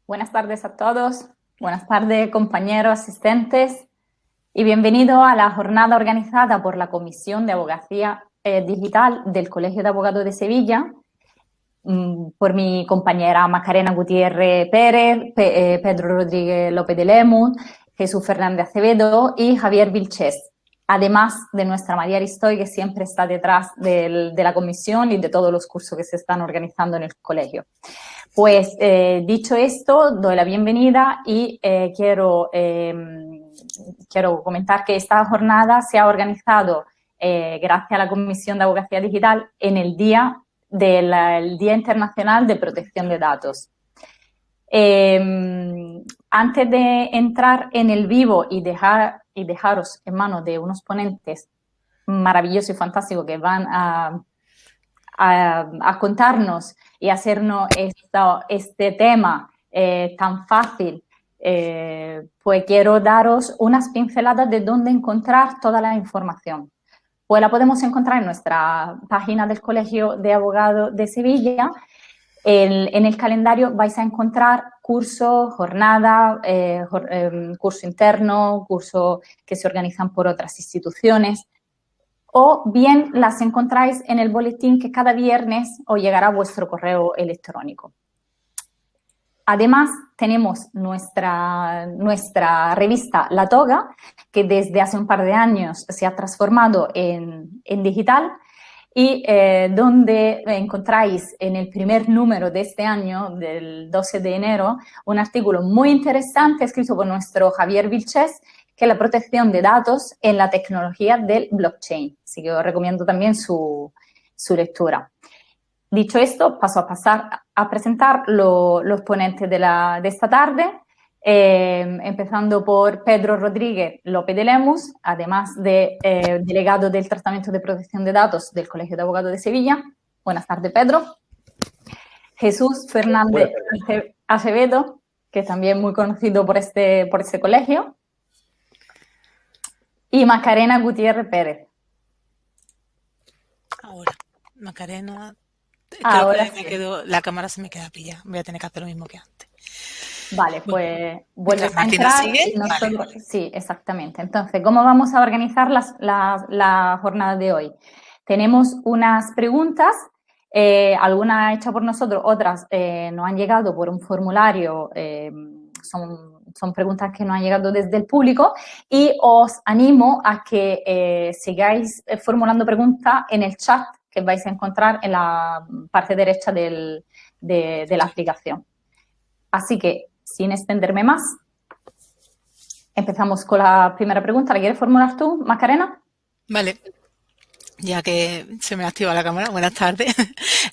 Buenas tardes a todos, buenas tardes compañeros asistentes y bienvenido a la jornada organizada por la Comisión de Abogacía Digital del Colegio de Abogados de Sevilla, por mi compañera Macarena Gutiérrez Pérez, Pedro Rodríguez López de Lemus, Jesús Fernández Acevedo y Javier Vilches, además de nuestra María Aristoy, que siempre está detrás de la comisión y de todos los cursos que se están organizando en el colegio. Pues dicho esto, doy la bienvenida y quiero comentar que esta jornada se ha organizado gracias a la Comisión de Abogacía Digital en el Día Día Internacional de Protección de Datos. Antes de entrar en el vivo y dejaros en manos de unos ponentes maravillosos y fantásticos que van a contarnos y hacernos este tema tan fácil, pues quiero daros unas pinceladas de dónde encontrar toda la información. Pues la podemos encontrar en nuestra página del Colegio de Abogados de Sevilla. En el calendario vais a encontrar cursos, jornadas, curso interno, cursos que se organizan por otras instituciones, o bien las encontráis en el boletín que cada viernes os llegará a vuestro correo electrónico. Además, tenemos nuestra revista La Toga, que desde hace un par de años se ha transformado en digital y donde encontráis en el primer número de este año, del 12 de enero, un artículo muy interesante escrito por nuestro Javier Vilches, que es la protección de datos en la tecnología del blockchain. Así que os recomiendo también su lectura. Dicho esto, paso a pasar a presentar los ponentes de esta tarde, empezando por Pedro Rodríguez López de Lemus, además de delegado del Tratamiento de Protección de Datos del Colegio de Abogados de Sevilla. Buenas tardes, Pedro. Jesús Fernández Acevedo, que también muy conocido por este colegio. Y Macarena Gutiérrez Pérez. Ahora, Macarena, ahora creo que la cámara se me queda pillada. Voy a tener que hacer lo mismo que antes. Vale, pues vuelves a Macarena entrar. sigue. Y nosotros, vale. Sí, exactamente. Entonces, ¿cómo vamos a organizar la jornada de hoy? Tenemos unas preguntas, algunas hechas por nosotros, otras nos han llegado por un formulario, son preguntas que nos han llegado desde el público, y os animo a que sigáis formulando preguntas en el chat que vais a encontrar en la parte derecha de la aplicación. Así que, sin extenderme más, empezamos con la primera pregunta. ¿La quieres formular tú, Macarena? Vale. Ya que se me activa la cámara, buenas tardes.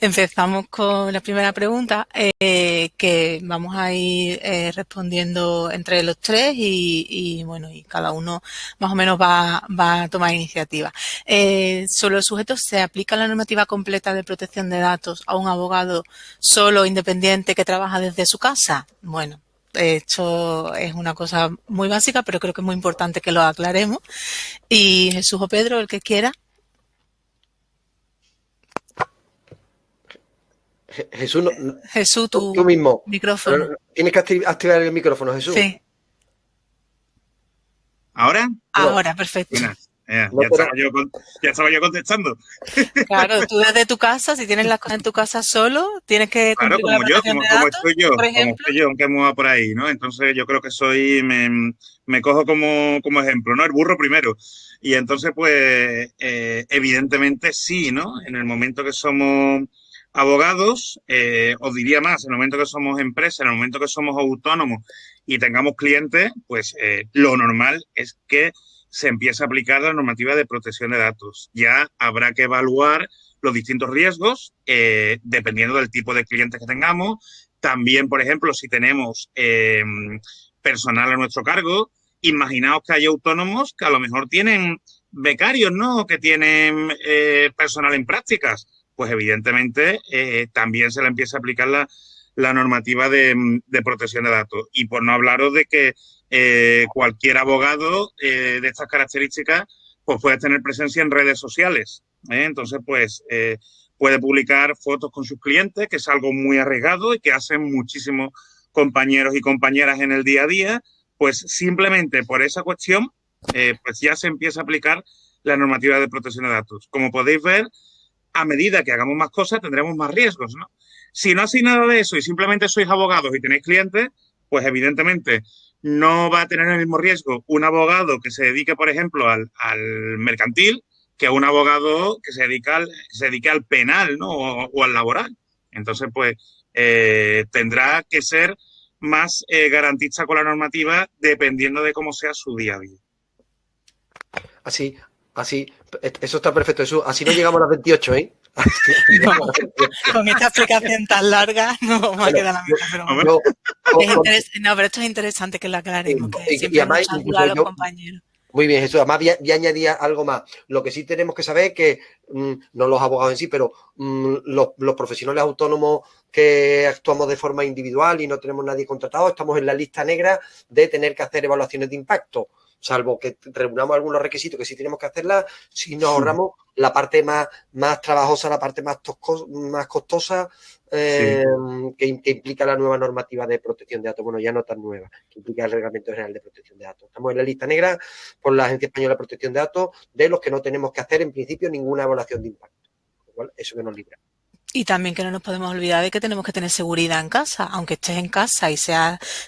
Empezamos con la primera pregunta, que vamos a ir respondiendo entre los tres y cada uno más o menos va a tomar iniciativa. Sobre los sujetos, ¿se aplica la normativa completa de protección de datos a un abogado solo independiente que trabaja desde su casa? Bueno, esto es una cosa muy básica, pero creo que es muy importante que lo aclaremos. Y Jesús o Pedro, el que quiera. Jesús, Jesús, tú mismo. Micrófono. Tienes que activar el micrófono, Jesús. Sí. ¿Ahora? Ahora, perfecto. Ya estaba yo contestando. Claro, tú desde tu casa, si tienes las cosas en tu casa solo, tienes que cumplir con la protección de datos, por ejemplo. Como estoy yo, aunque me va por ahí, ¿no? Entonces yo creo que me cojo como ejemplo, ¿no? El burro primero. Y entonces, pues, evidentemente sí, ¿no? En el momento que somos abogados, os diría más, en el momento que somos empresas, en el momento que somos autónomos y tengamos clientes, pues lo normal es que se empiece a aplicar la normativa de protección de datos. Ya habrá que evaluar los distintos riesgos dependiendo del tipo de clientes que tengamos. También, por ejemplo, si tenemos personal a nuestro cargo, imaginaos que hay autónomos que a lo mejor tienen becarios, ¿no? O que tienen personal en prácticas. Pues evidentemente también se le empieza a aplicar la normativa de protección de datos. Y por no hablaros de que cualquier abogado de estas características pues puede tener presencia en redes sociales. Entonces, pues puede publicar fotos con sus clientes, que es algo muy arriesgado y que hacen muchísimo compañeros y compañeras en el día a día, pues simplemente por esa cuestión, pues ya se empieza a aplicar la normativa de protección de datos. Como podéis ver, a medida que hagamos más cosas, tendremos más riesgos, ¿no? Si no hacéis nada de eso y simplemente sois abogados y tenéis clientes, pues evidentemente no va a tener el mismo riesgo un abogado que se dedique, por ejemplo, al mercantil que un abogado que se dedique al penal, ¿no? O al laboral. Entonces, pues, tendrá que ser más garantista con la normativa dependiendo de cómo sea su día a día. Así, eso está perfecto, Jesús. Así no llegamos a las 28, ¿eh? No, con esta explicación tan larga no vamos a quedar la misma. Pero pero esto es interesante que lo aclaremos, que siempre además, nos ayuda a los compañeros. Muy bien, Jesús. Además, voy a añadir algo más. Lo que sí tenemos que saber es que, no los abogados en sí, pero los profesionales autónomos que actuamos de forma individual y no tenemos nadie contratado, estamos en la lista negra de tener que hacer evaluaciones de impacto. Salvo que reunamos algunos requisitos que sí tenemos que hacerlas, si nos ahorramos la parte más trabajosa, la parte más costosa que implica la nueva normativa de protección de datos. Bueno, ya no tan nueva, que implica el Reglamento General de Protección de Datos. Estamos en la lista negra por la Agencia Española de Protección de Datos de los que no tenemos que hacer en principio ninguna evaluación de impacto. ¿Vale? Eso que nos libra. Y también que no nos podemos olvidar de que tenemos que tener seguridad en casa, aunque estés en casa y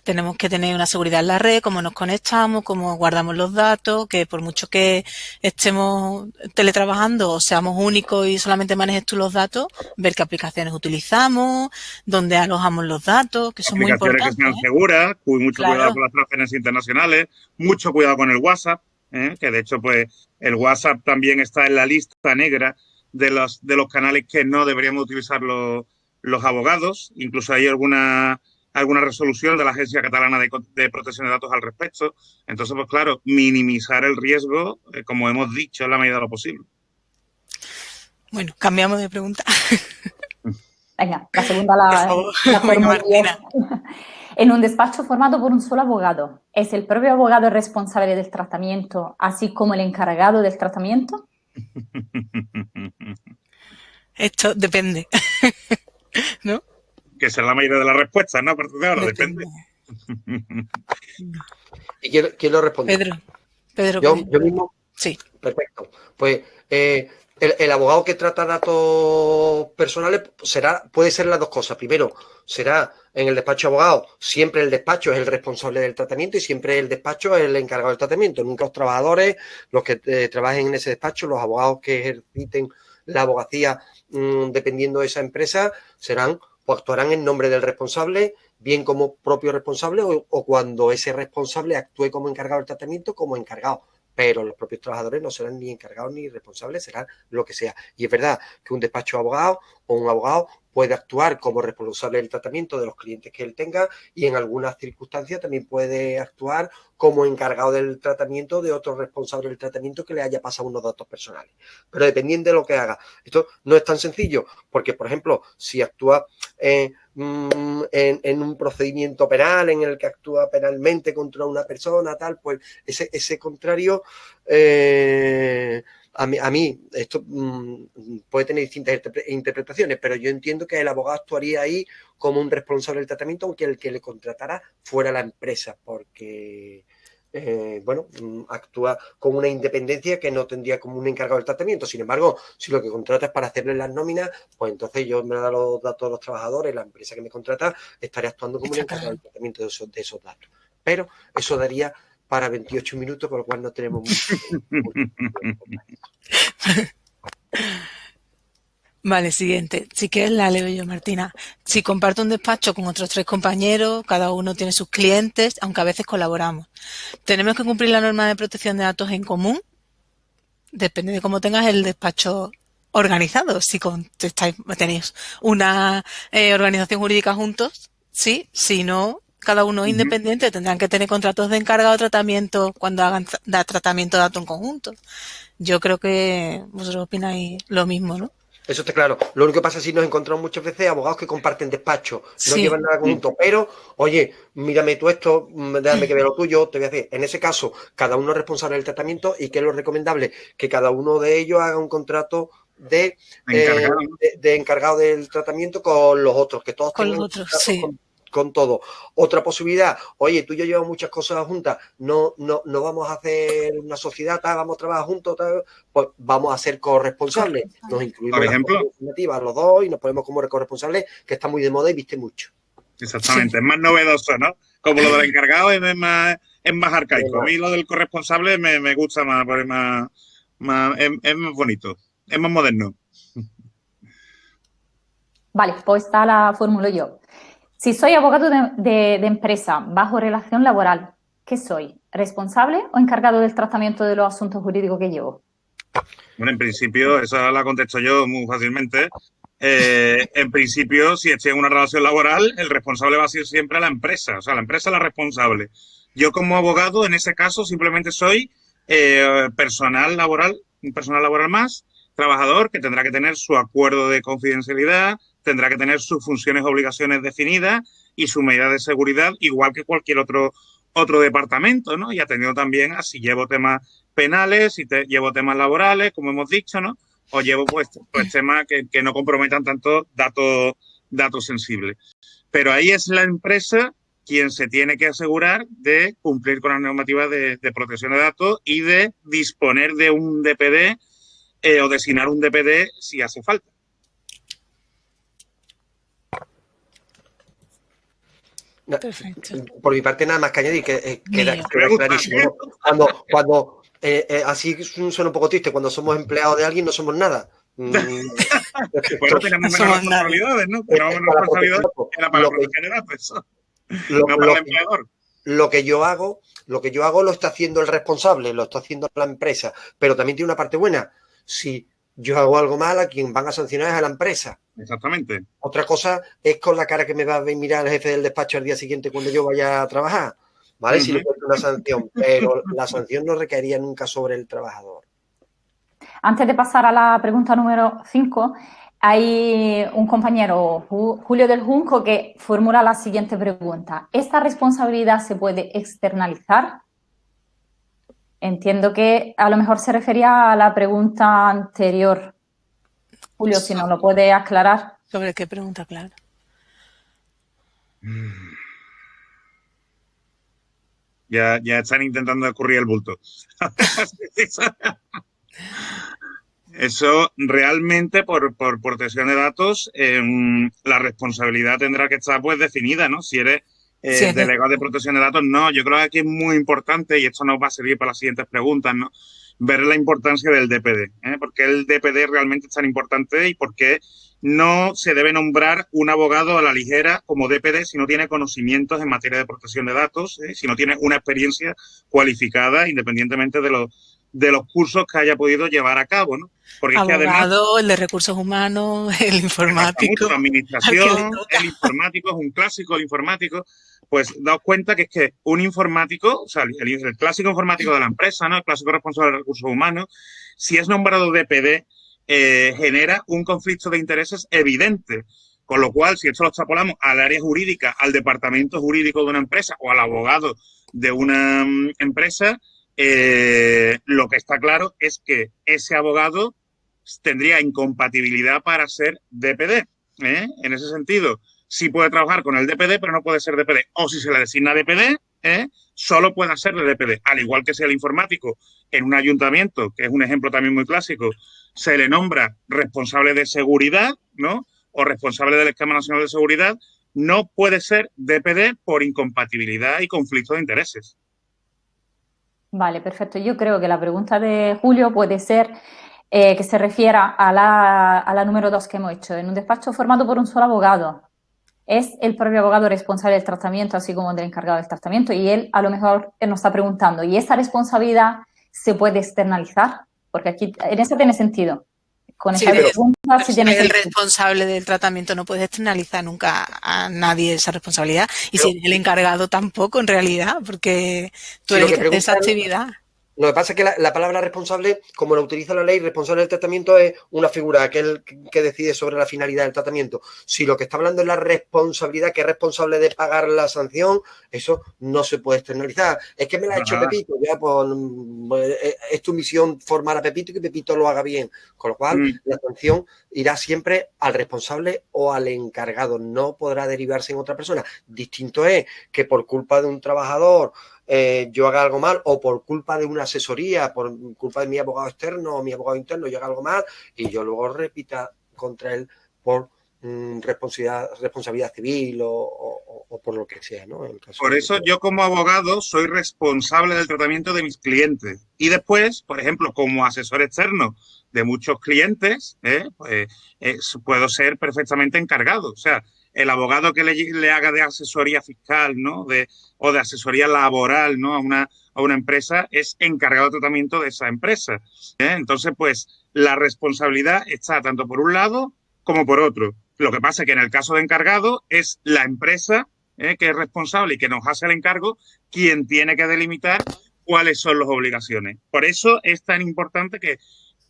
tenemos que tener una seguridad en la red, cómo nos conectamos, cómo guardamos los datos, que por mucho que estemos teletrabajando o seamos únicos y solamente manejes tú los datos, ver qué aplicaciones utilizamos, dónde alojamos los datos, que son muy importantes. Aplicaciones que sean seguras, mucho cuidado con las transferencias internacionales, mucho cuidado con el WhatsApp, que de hecho pues el WhatsApp también está en la lista negra de los canales que no deberíamos utilizar los abogados. Incluso hay alguna resolución de la Agencia Catalana de Protección de Datos al respecto. Entonces, pues claro, minimizar el riesgo, como hemos dicho, en la medida de lo posible. Bueno, cambiamos de pregunta. Venga, la segunda la formulo yo. En un despacho formado por un solo abogado, ¿es el propio abogado el responsable del tratamiento, así como el encargado del tratamiento? Esto depende, ¿no? Que será la mayoría de las respuestas, ¿no? A partir de ahora, depende. ¿Y quién lo responde? Pedro. ¿Yo mismo? Sí. Perfecto. Pues el abogado que trata datos personales puede ser las dos cosas. Primero, será en el despacho de abogado, siempre el despacho es el responsable del tratamiento y siempre el despacho es el encargado del tratamiento. Nunca los trabajadores, los que trabajen en ese despacho, los abogados que ejerciten la abogacía dependiendo de esa empresa, actuarán en nombre del responsable, bien como propio responsable o cuando ese responsable actúe como encargado del tratamiento, como encargado. Pero los propios trabajadores no serán ni encargados ni responsables, serán lo que sea. Y es verdad que un despacho de abogado o un abogado puede actuar como responsable del tratamiento de los clientes que él tenga y en algunas circunstancias también puede actuar como encargado del tratamiento de otro responsable del tratamiento que le haya pasado unos datos personales. Pero dependiendo de lo que haga. Esto no es tan sencillo porque, por ejemplo, si actúa en un procedimiento penal en el que actúa penalmente contra una persona, tal, pues ese contrario... A mí esto puede tener distintas interpretaciones, pero yo entiendo que el abogado actuaría ahí como un responsable del tratamiento, aunque el que le contratara fuera la empresa, porque actúa con una independencia que no tendría como un encargado del tratamiento. Sin embargo, si lo que contrata es para hacerle las nóminas, pues entonces yo me da los datos de los trabajadores, la empresa que me contrata estaría actuando como un encargado del tratamiento de esos datos. Pero eso daría para 28 minutos, por lo cual no tenemos mucho. Vale, siguiente. Si quieres la leo yo, Martina. Si comparto un despacho con otros 3 compañeros, cada uno tiene sus clientes, aunque a veces colaboramos. ¿Tenemos que cumplir la norma de protección de datos en común? Depende de cómo tengas el despacho organizado. Si tenéis una organización jurídica juntos, sí. Si no, cada uno es independiente, tendrán que tener contratos de encargado de tratamiento cuando hagan tratamiento de datos en conjunto. Yo creo que vosotros opináis lo mismo, ¿no? Eso está claro. Lo único que pasa es que nos encontramos muchas veces abogados que comparten despacho, no llevan nada conjunto, pero, oye, mírame tú esto, déjame que vea lo tuyo, te voy a decir. En ese caso, cada uno es responsable del tratamiento y ¿qué es lo recomendable? Que cada uno de ellos haga un contrato de encargado del tratamiento con los otros, que todos tengan con todo. Otra posibilidad, oye, tú y yo llevamos muchas cosas juntas, no vamos a hacer una sociedad, tal, vamos a trabajar juntos, tal, pues vamos a ser corresponsables. Nos incluimos por ejemplo, en los dos y nos ponemos como corresponsables, que está muy de moda y viste mucho. Exactamente, es más novedoso, ¿no? Como lo del encargado es más arcaico. A mí lo del corresponsable me gusta más, porque es más bonito, es más moderno. Vale, pues esta la formulo yo. Si soy abogado de empresa bajo relación laboral, ¿qué soy? ¿Responsable o encargado del tratamiento de los asuntos jurídicos que llevo? Bueno, en principio, esa la contesto yo muy fácilmente. En principio, si estoy en una relación laboral, el responsable va a ser siempre la empresa. O sea, la empresa es la responsable. Yo como abogado, en ese caso, simplemente soy personal laboral, un personal laboral más, trabajador, que tendrá que tener su acuerdo de confidencialidad, tendrá que tener sus funciones y obligaciones definidas y su medida de seguridad, igual que cualquier otro departamento, ¿no? Y atendiendo también a si llevo temas penales, si llevo temas laborales, como hemos dicho, ¿no? O llevo pues temas que no comprometan tanto datos sensibles. Pero ahí es la empresa quien se tiene que asegurar de cumplir con las normativas de protección de datos y de disponer de un DPD o designar un DPD si hace falta. Perfecto. Por mi parte, nada más que añadir, que queda clarísimo. Cuando así suena un poco triste, cuando somos empleados de alguien no somos nada. Bueno, tenemos menos responsabilidades, ¿no? Tenemos menos responsabilidades para la protección de datos. No para el empleador. Lo que yo hago lo está haciendo el responsable, lo está haciendo la empresa, pero también tiene una parte buena. Si yo hago algo mal, a quien van a sancionar es a la empresa. Exactamente. Otra cosa es con la cara que me va a mirar el jefe del despacho al día siguiente cuando yo vaya a trabajar, ¿vale? Si le cuento una sanción, pero la sanción no recaería nunca sobre el trabajador. Antes de pasar a la pregunta número 5, hay un compañero, Julio del Junco, que formula la siguiente pregunta. ¿Esta responsabilidad se puede externalizar? Entiendo que a lo mejor se refería a la pregunta anterior. Julio, si nos lo puede aclarar. ¿Sobre qué pregunta, claro? Ya están intentando escurrir el bulto. Eso realmente, por protección de datos, la responsabilidad tendrá que estar pues definida, ¿no? Si eres delegado de protección de datos, no. Yo creo que aquí es muy importante, y esto nos va a servir para las siguientes preguntas, ¿no? Ver la importancia del DPD, ¿eh? ¿Por qué el DPD realmente es tan importante y por qué no se debe nombrar un abogado a la ligera como DPD si no tiene conocimientos en materia de protección de datos, si no tiene una experiencia cualificada, independientemente de los cursos que haya podido llevar a cabo, ¿no? Porque abogado, es que además, el de recursos humanos, el informático. La administración, el informático es un clásico, el informático. Pues daos cuenta que es que un informático, o sea, el clásico informático de la empresa, ¿no? El clásico responsable de recursos humanos, si es nombrado DPD, genera un conflicto de intereses evidente. Con lo cual, si esto lo extrapolamos al área jurídica, al departamento jurídico de una empresa o al abogado de una empresa, lo que está claro es que ese abogado tendría incompatibilidad para ser DPD. En ese sentido, sí puede trabajar con el DPD, pero no puede ser DPD. O si se le designa DPD, solo puede ser de DPD. Al igual que sea el informático en un ayuntamiento, que es un ejemplo también muy clásico, se le nombra responsable de seguridad, ¿no? O responsable del Esquema Nacional de Seguridad, no puede ser DPD por incompatibilidad y conflicto de intereses. Vale, perfecto. Yo creo que la pregunta de Julio puede ser que se refiera a la número 2 que hemos hecho. En un despacho formado por un solo abogado, ¿es el propio abogado responsable del tratamiento, así como del encargado del tratamiento? Y él a lo mejor nos está preguntando, ¿y esa responsabilidad se puede externalizar? Porque aquí en eso tiene sentido. Con esa pregunta sí tiene sentido. El responsable del tratamiento no puede externalizar nunca a nadie esa responsabilidad. Y si el encargado tampoco, en realidad, porque tú eres de esa actividad. Lo que pasa es que la palabra responsable, como lo utiliza la ley, responsable del tratamiento es una figura, aquel que decide sobre la finalidad del tratamiento. Si lo que está hablando es la responsabilidad, que es responsable de pagar la sanción, eso no se puede externalizar. Es que me la ha hecho Pepito, ya pues es tu misión formar a Pepito y que Pepito lo haga bien. Con lo cual, la sanción irá siempre al responsable o al encargado, no podrá derivarse en otra persona. Distinto es que por culpa de un trabajador yo haga algo mal, o por culpa de una asesoría, por culpa de mi abogado externo o mi abogado interno, yo haga algo mal y yo luego repita contra él por responsabilidad civil o por lo que sea, ¿no? En el caso por eso yo como abogado soy responsable del tratamiento de mis clientes. Y después, por ejemplo, como asesor externo de muchos clientes, pues, puedo ser perfectamente encargado. O sea, el abogado que le haga de asesoría fiscal, ¿no? O de asesoría laboral, ¿no? A una empresa es encargado de tratamiento de esa empresa. Entonces, pues, la responsabilidad está tanto por un lado como por otro. Lo que pasa es que en el caso de encargado es la empresa que es responsable y que nos hace el encargo quien tiene que delimitar cuáles son las obligaciones. Por eso es tan importante que,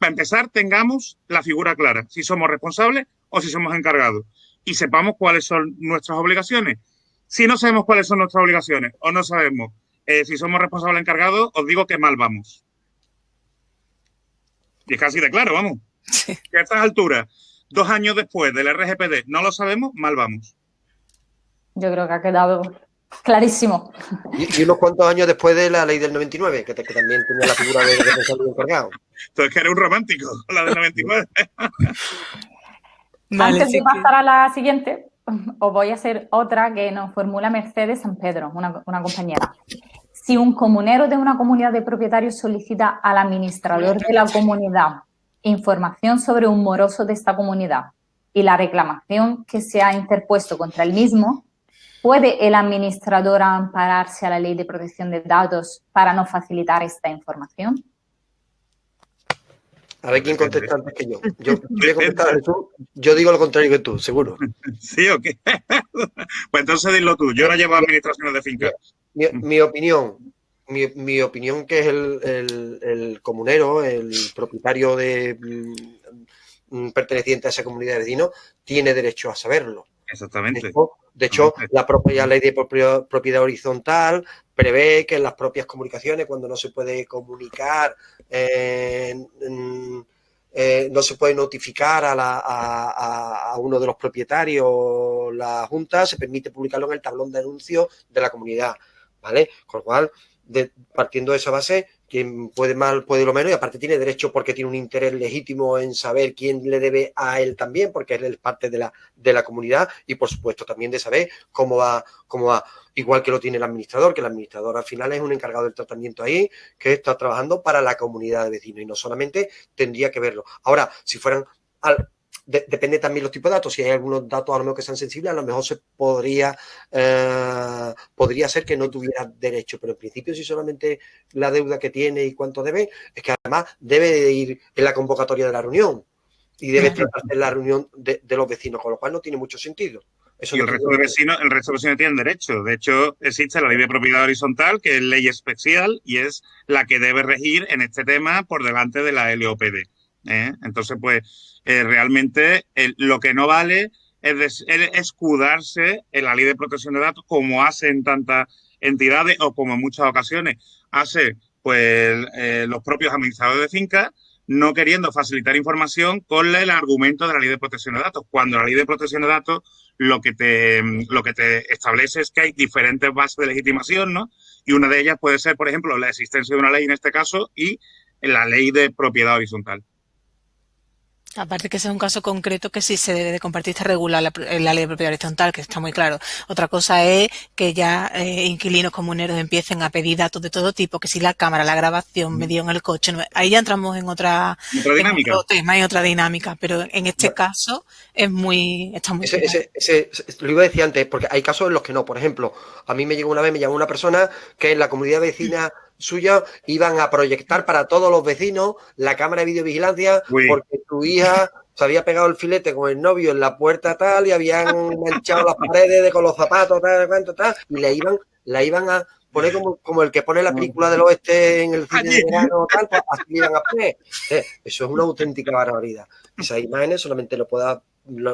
para empezar, tengamos la figura clara, si somos responsables o si somos encargados, y sepamos cuáles son nuestras obligaciones. Si no sabemos cuáles son nuestras obligaciones o no sabemos si somos responsables o encargados, os digo que mal vamos. Y es casi de claro, vamos. Sí. Que a estas alturas, 2 años después del RGPD, no lo sabemos, mal vamos. Yo creo que ha quedado clarísimo. Y unos cuantos años después de la ley del 99, que también tenía la figura de responsable encargado. Entonces, que era un romántico, la del 99. Vale, Antes sí de pasar a la siguiente, os voy a hacer otra que nos formula Mercedes San Pedro, una compañera. Si un comunero de una comunidad de propietarios solicita al administrador de la comunidad información sobre un moroso de esta comunidad y la reclamación que se ha interpuesto contra el mismo, ¿puede el administrador ampararse a la Ley de Protección de Datos para no facilitar esta información? A ver quién contesta antes que yo. Yo voy a contestar tú. Yo digo lo contrario que tú, seguro. ¿Sí o qué? Pues entonces dilo tú. Yo no llevo administraciones de finca. Mi opinión, que es el comunero, el propietario perteneciente a esa comunidad de vecinos, tiene derecho a saberlo. Exactamente. De hecho, la propia ley de propiedad horizontal prevé que en las propias comunicaciones, cuando no se puede comunicar, no se puede notificar a uno de los propietarios la Junta, se permite publicarlo en el tablón de anuncios de la comunidad, ¿vale? Con lo cual, partiendo de esa base, quien puede más, puede lo menos, y aparte tiene derecho porque tiene un interés legítimo en saber quién le debe a él también, porque él es parte de la comunidad, y por supuesto también de saber cómo va, igual que lo tiene el administrador, que el administrador al final es un encargado del tratamiento ahí, que está trabajando para la comunidad de vecinos, y no solamente tendría que verlo. Ahora, si fueran depende también los tipos de datos. Si hay algunos datos a lo mejor que sean sensibles, a lo mejor se podría ser que no tuviera derecho, pero en principio si solamente la deuda que tiene y cuánto debe, es que además debe de ir en la convocatoria de la reunión y debe tratarse en la reunión de los vecinos, con lo cual no tiene mucho sentido. Eso y el resto de vecinos tienen derecho. De hecho, existe la ley de propiedad horizontal, que es ley especial y es la que debe regir en este tema por delante de la LOPD. Entonces, pues, realmente lo que no vale es escudarse en la ley de protección de datos como hacen tantas entidades o como en muchas ocasiones hace pues los propios administradores de fincas, no queriendo facilitar información con el argumento de la ley de protección de datos, cuando la ley de protección de datos lo que te establece es que hay diferentes bases de legitimación, ¿no? Y una de ellas puede ser, por ejemplo, la existencia de una ley en este caso y la ley de propiedad horizontal. Aparte que ese es un caso concreto que sí se debe de compartir, está regular la ley de propiedad horizontal, que está muy claro. Otra cosa es que ya inquilinos comuneros empiecen a pedir datos de todo tipo, que si la cámara, la grabación, medio en el coche, ahí ya entramos en otra dinámica. En otro tema y otra dinámica, pero en este caso está muy lo iba a decir antes, porque hay casos en los que no. Por ejemplo, a mí me llamó una persona que en la comunidad vecina suya iban a proyectar para todos los vecinos la cámara de videovigilancia porque su hija se había pegado el filete con el novio en la puerta tal y habían manchado las paredes con los zapatos tal, y la iban a pone como el que pone la película del oeste en el cine de verano, tal, pues así le van a poner. Eso es una auténtica barbaridad. Esas imágenes solamente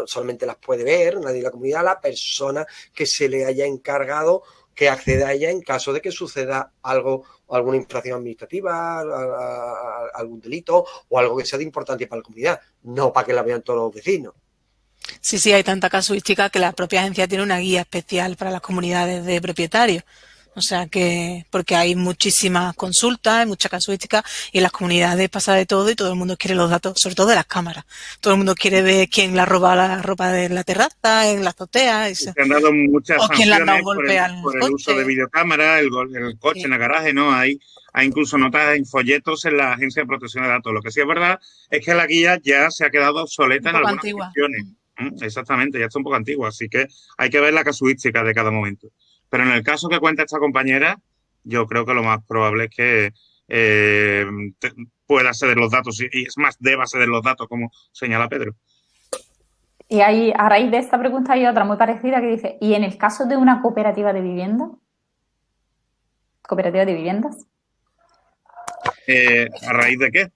solamente las puede ver nadie de la comunidad, la persona que se le haya encargado que acceda a ella en caso de que suceda algo, alguna infracción administrativa, algún delito o algo que sea de importancia para la comunidad, no para que la vean todos los vecinos. Sí, sí, hay tanta casuística que la propia agencia tiene una guía especial para las comunidades de propietarios. O sea que, porque hay muchísimas consultas, hay mucha casuística y en las comunidades pasa de todo y todo el mundo quiere los datos, sobre todo de las cámaras. Todo el mundo quiere ver quién le ha robado la ropa de la terraza, en la azotea. Y se han dado muchas o quién le ha dado sanciones un golpe al por el coche. uso de videocámaras, el coche Sí. en el garaje, ¿no? Hay incluso notas en folletos en la Agencia de Protección de Datos. Lo que sí es verdad es que la guía ya se ha quedado obsoleta en algunas cuestiones. Exactamente, ya está un poco antigua, así que hay que ver la casuística de cada momento. Pero en el caso que cuenta esta compañera, yo creo que lo más probable es que pueda ceder los datos y es más, deba ceder los datos, como señala Pedro. Y ahí, a raíz de esta pregunta hay otra muy parecida que dice, ¿y en el caso de una cooperativa de vivienda? ¿Cooperativa de viviendas? ¿A raíz de qué?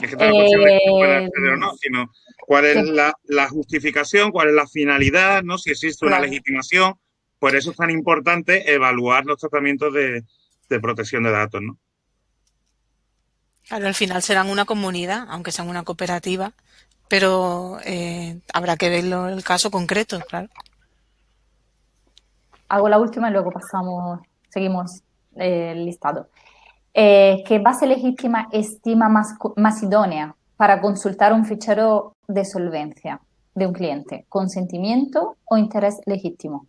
Es que no es cuestión de que pueda acceder o no, sino cuál es la justificación, cuál es la finalidad, ¿no? Si existe una legitimación. Por eso es tan importante evaluar los tratamientos de protección de datos, ¿no? Claro, al final serán una comunidad, aunque sean una cooperativa, pero habrá que verlo el caso concreto, claro. Hago la última y luego seguimos el listado. ¿Qué base legítima estima más idónea para consultar un fichero de solvencia de un cliente? ¿Consentimiento o interés legítimo?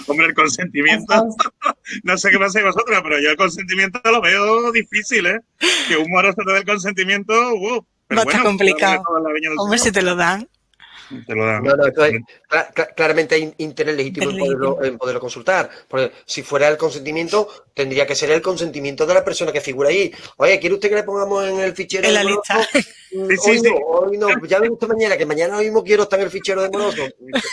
Hombre, el consentimiento, no sé qué pensáis vosotros, pero yo el consentimiento lo veo difícil, ¿eh? Que un moro se te dé el consentimiento, pero no, bueno, está complicado. Hombre, si te lo dan. Te lo dan. No, entonces, claramente hay interés legítimo en poderlo consultar. Porque si fuera el consentimiento, tendría que ser el consentimiento de la persona que figura ahí. Oye, ¿quiere usted que le pongamos en el fichero en la lista? Hoy no, ya me gusta mañana, que mañana mismo quiero estar en el fichero de moroso.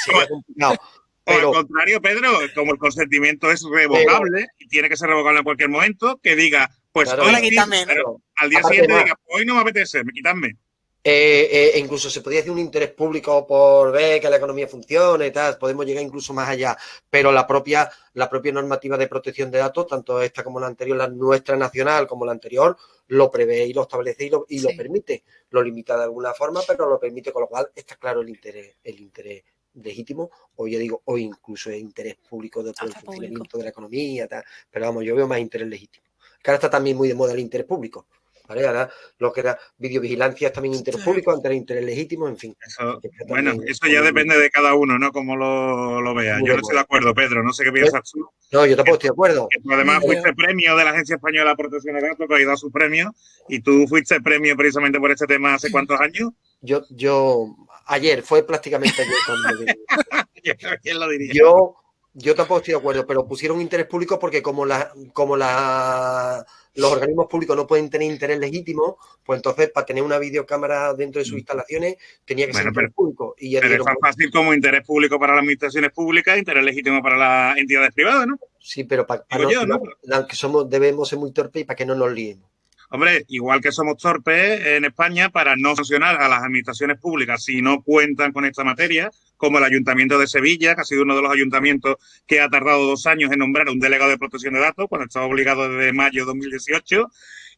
Sería complicado. Pero, al contrario, Pedro, como el consentimiento es revocable y tiene que ser revocable en cualquier momento, que diga, pues claro, hoy sí, pero al día siguiente diga, hoy no me apetece, quitadme. Incluso se podría decir un interés público por ver que la economía funcione y tal, podemos llegar incluso más allá, pero la propia normativa de protección de datos, tanto esta como la anterior, la nuestra nacional como la anterior, lo prevé y lo establece y lo permite, lo limita de alguna forma, pero lo permite, con lo cual está claro el interés legítimo, o yo digo, o incluso el interés público del funcionamiento de la economía, tal, pero vamos, yo veo más interés legítimo. Que ahora está también muy de moda el interés público. ¿Vale? Ahora lo que era videovigilancia es también interés público, antes era interés legítimo, en fin. Eso, bueno, eso ya depende de cada uno, ¿no? Cómo lo vea. Yo no estoy de acuerdo, Pedro, no sé qué piensas tú. No, yo tampoco estoy de acuerdo. Tú además fuiste premio de la Agencia Española de Protección de Datos, que ha ido a su premio, y tú fuiste premio precisamente por este tema hace ¿cuántos años? Yo ayer, fue prácticamente ayer cuando ¿Quién lo diría? Yo tampoco estoy de acuerdo, pero pusieron interés público porque como los organismos públicos no pueden tener interés legítimo, pues entonces para tener una videocámara dentro de sus instalaciones tenía que ser interés público. Y ya pero es tan fácil como interés público para las administraciones públicas, interés legítimo para las entidades privadas, ¿no? Sí, pero debemos ser muy torpes y para que no nos liemos. Hombre, igual que somos torpes en España para no sancionar a las administraciones públicas si no cuentan con esta materia, como el Ayuntamiento de Sevilla, que ha sido uno de los ayuntamientos que ha tardado 2 años en nombrar un delegado de protección de datos, cuando estaba obligado desde mayo de 2018,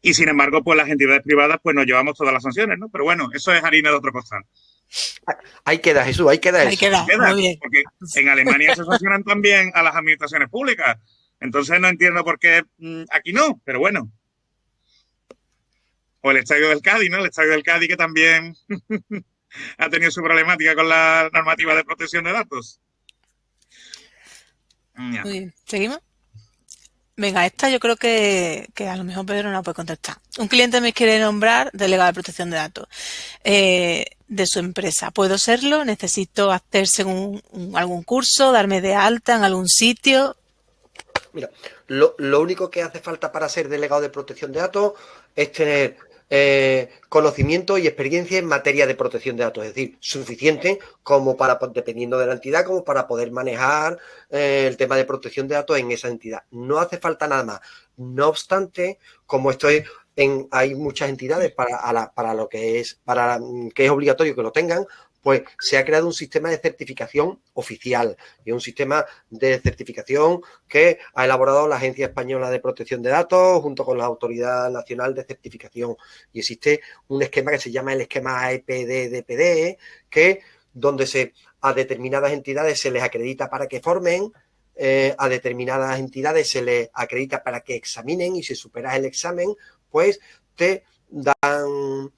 y sin embargo, pues las entidades privadas pues nos llevamos todas las sanciones, ¿no? Pero bueno, eso es harina de otro costal. Ahí queda, Jesús, ahí queda. Ahí queda, muy bien. Porque en Alemania se sancionan también a las administraciones públicas. Entonces no entiendo por qué aquí no, pero bueno. O el Estadio del Cádiz, ¿no? El Estadio del Cádiz que también ha tenido su problemática con la normativa de protección de datos. Muy bien. ¿Seguimos? Venga, esta yo creo que a lo mejor Pedro no la puede contestar. Un cliente me quiere nombrar delegado de protección de datos de su empresa. ¿Puedo serlo? ¿Necesito hacer algún curso, darme de alta en algún sitio? Mira, lo único que hace falta para ser delegado de protección de datos es tener conocimiento y experiencia en materia de protección de datos, es decir, suficiente como para, dependiendo de la entidad, como para poder manejar el tema de protección de datos en esa entidad. No hace falta nada más. No obstante, como hay muchas entidades para lo que es obligatorio que lo tengan, pues se ha creado un sistema de certificación oficial y un sistema de certificación que ha elaborado la Agencia Española de Protección de Datos junto con la Autoridad Nacional de Certificación. Y existe un esquema que se llama el esquema AEPD-DPD, donde a determinadas entidades se les acredita para que formen, a determinadas entidades se les acredita para que examinen, y si superas el examen, pues te dan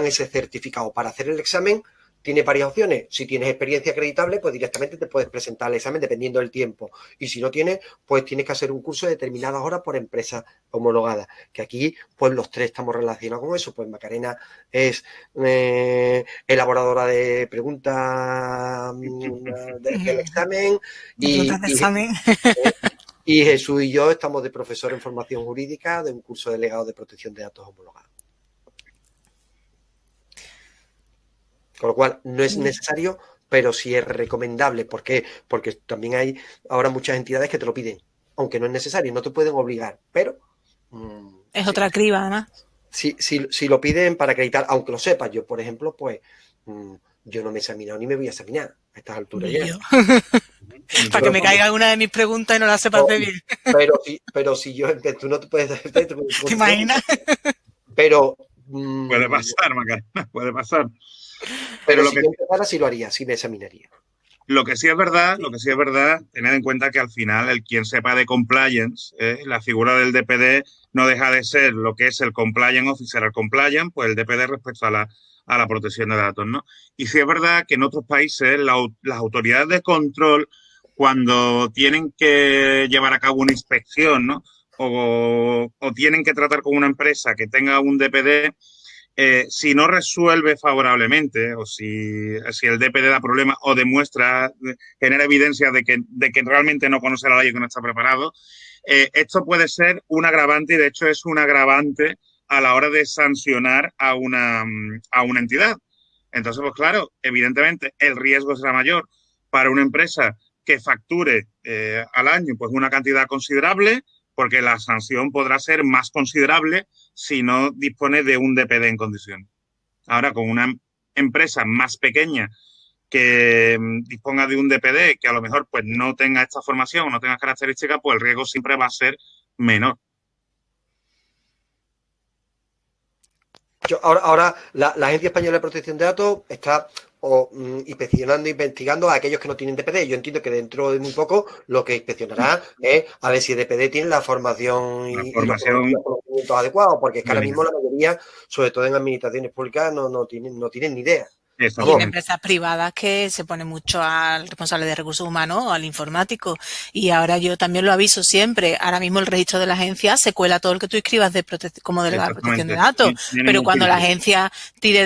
ese certificado. Para hacer el examen tiene varias opciones. Si tienes experiencia acreditable, pues directamente te puedes presentar al examen dependiendo del tiempo. Y si no tienes, pues tienes que hacer un curso de determinadas horas por empresa homologada. Que aquí, pues los tres estamos relacionados con eso. Pues Macarena es elaboradora de preguntas del examen. Y Jesús y yo estamos de profesor en formación jurídica de un curso de delegado de protección de datos homologado. Con lo cual, no es necesario, pero sí es recomendable. ¿Por qué? Porque también hay ahora muchas entidades que te lo piden, aunque no es necesario, no te pueden obligar, pero... es otra criba, además. Si lo piden para acreditar, aunque lo sepas. Yo, por ejemplo, pues yo no me he examinado ni me voy a examinar a estas alturas ya. Para que me caiga una de mis preguntas y no la sepas de bien. Pero si yo, tú no te puedes... ¿Te imaginas? Pero... puede pasar, Macarena, puede pasar. Pero si yo empezara, sí lo haría, sí me examinaría. Lo que sí es verdad, tened en cuenta que al final el quien sepa de compliance, la figura del DPD no deja de ser lo que es el compliance officer, el compliance, pues el DPD respecto a la protección de datos, ¿no? Y sí es verdad que en otros países las autoridades de control, cuando tienen que llevar a cabo una inspección, ¿no? O tienen que tratar con una empresa que tenga un DPD, si no resuelve favorablemente o si el DPD da problemas o genera evidencia de que realmente no conoce la ley y que no está preparado, esto puede ser un agravante, y de hecho es un agravante a la hora de sancionar a una entidad. Entonces, pues claro, evidentemente el riesgo será mayor para una empresa que facture al año pues una cantidad considerable, porque la sanción podrá ser más considerable si no dispone de un DPD en condiciones. Ahora, con una empresa más pequeña que disponga de un DPD, que a lo mejor pues no tenga esta formación, no tenga características, pues el riesgo siempre va a ser menor. Ahora la Agencia Española de Protección de Datos está investigando a aquellos que no tienen DPD. Yo entiendo que dentro de muy poco lo que inspeccionará es a ver si el DPD tiene la formación y los conocimientos adecuados, porque es que ahora mismo la mayoría, sobre todo en administraciones públicas, no tienen ni idea. Y en empresas privadas que se pone mucho al responsable de recursos humanos o al informático. Y ahora yo también lo aviso siempre. Ahora mismo el registro de la agencia se cuela todo lo que tú escribas como de la protección de datos. Pero cuando la agencia tire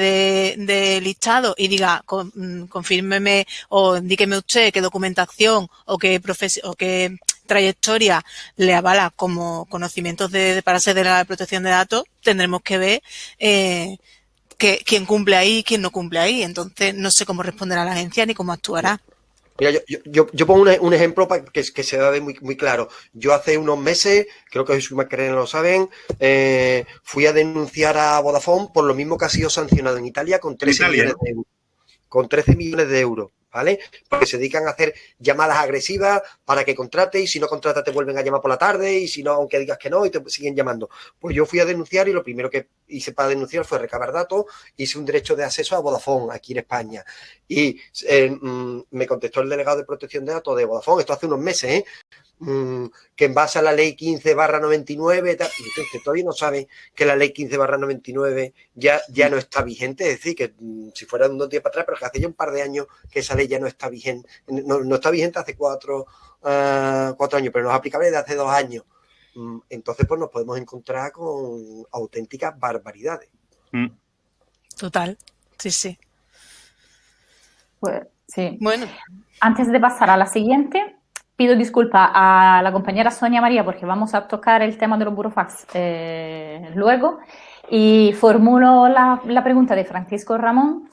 de listado y diga, confírmeme o indíqueme usted qué documentación o qué trayectoria le avala como conocimientos para ser de la protección de datos, tendremos que ver quién cumple ahí y quién no cumple ahí. Entonces, no sé cómo responderá la agencia ni cómo actuará. Mira, yo pongo un ejemplo para que se vea muy, muy claro. Yo hace unos meses, creo que Jesús y Macarena lo saben, fui a denunciar a Vodafone por lo mismo que ha sido sancionado en Italia con 13 millones de euros. Con 13 millones de euros, ¿vale? Porque se dedican a hacer llamadas agresivas para que contrate, y si no contrata te vuelven a llamar por la tarde, y si no, aunque digas que no, y te siguen llamando. Pues yo fui a denunciar, y lo primero que hice para denunciar fue recabar datos. Hice un derecho de acceso a Vodafone aquí en España, y me contestó el delegado de protección de datos de Vodafone, esto hace unos meses, que en base a la ley 15/99, que todavía no saben que la ley 15/99 ya no está vigente. Es decir, que si fuera de unos días para atrás, pero que hace ya un par de años que esa ley ya no está vigente. No está vigente hace 4 años, pero no es aplicable desde hace 2 años. Entonces, pues nos podemos encontrar con auténticas barbaridades. Total, sí. Pues, sí. Bueno. Antes de pasar a la siguiente, pido disculpas a la compañera Sonia María porque vamos a tocar el tema de los burofax luego. Y formulo la pregunta de Francisco Ramón.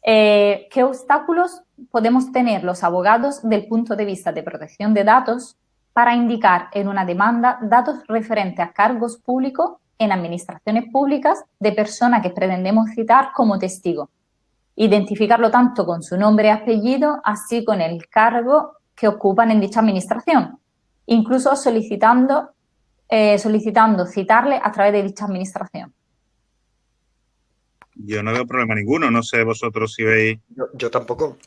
¿Qué obstáculos podemos tener los abogados del punto de vista de protección de datos para indicar en una demanda datos referentes a cargos públicos en administraciones públicas de persona que pretendemos citar como testigo? Identificarlo tanto con su nombre y apellido, así con el cargo que ocupan en dicha administración, incluso solicitando citarle a través de dicha administración. Yo no veo problema ninguno, no sé vosotros si veis. Yo tampoco.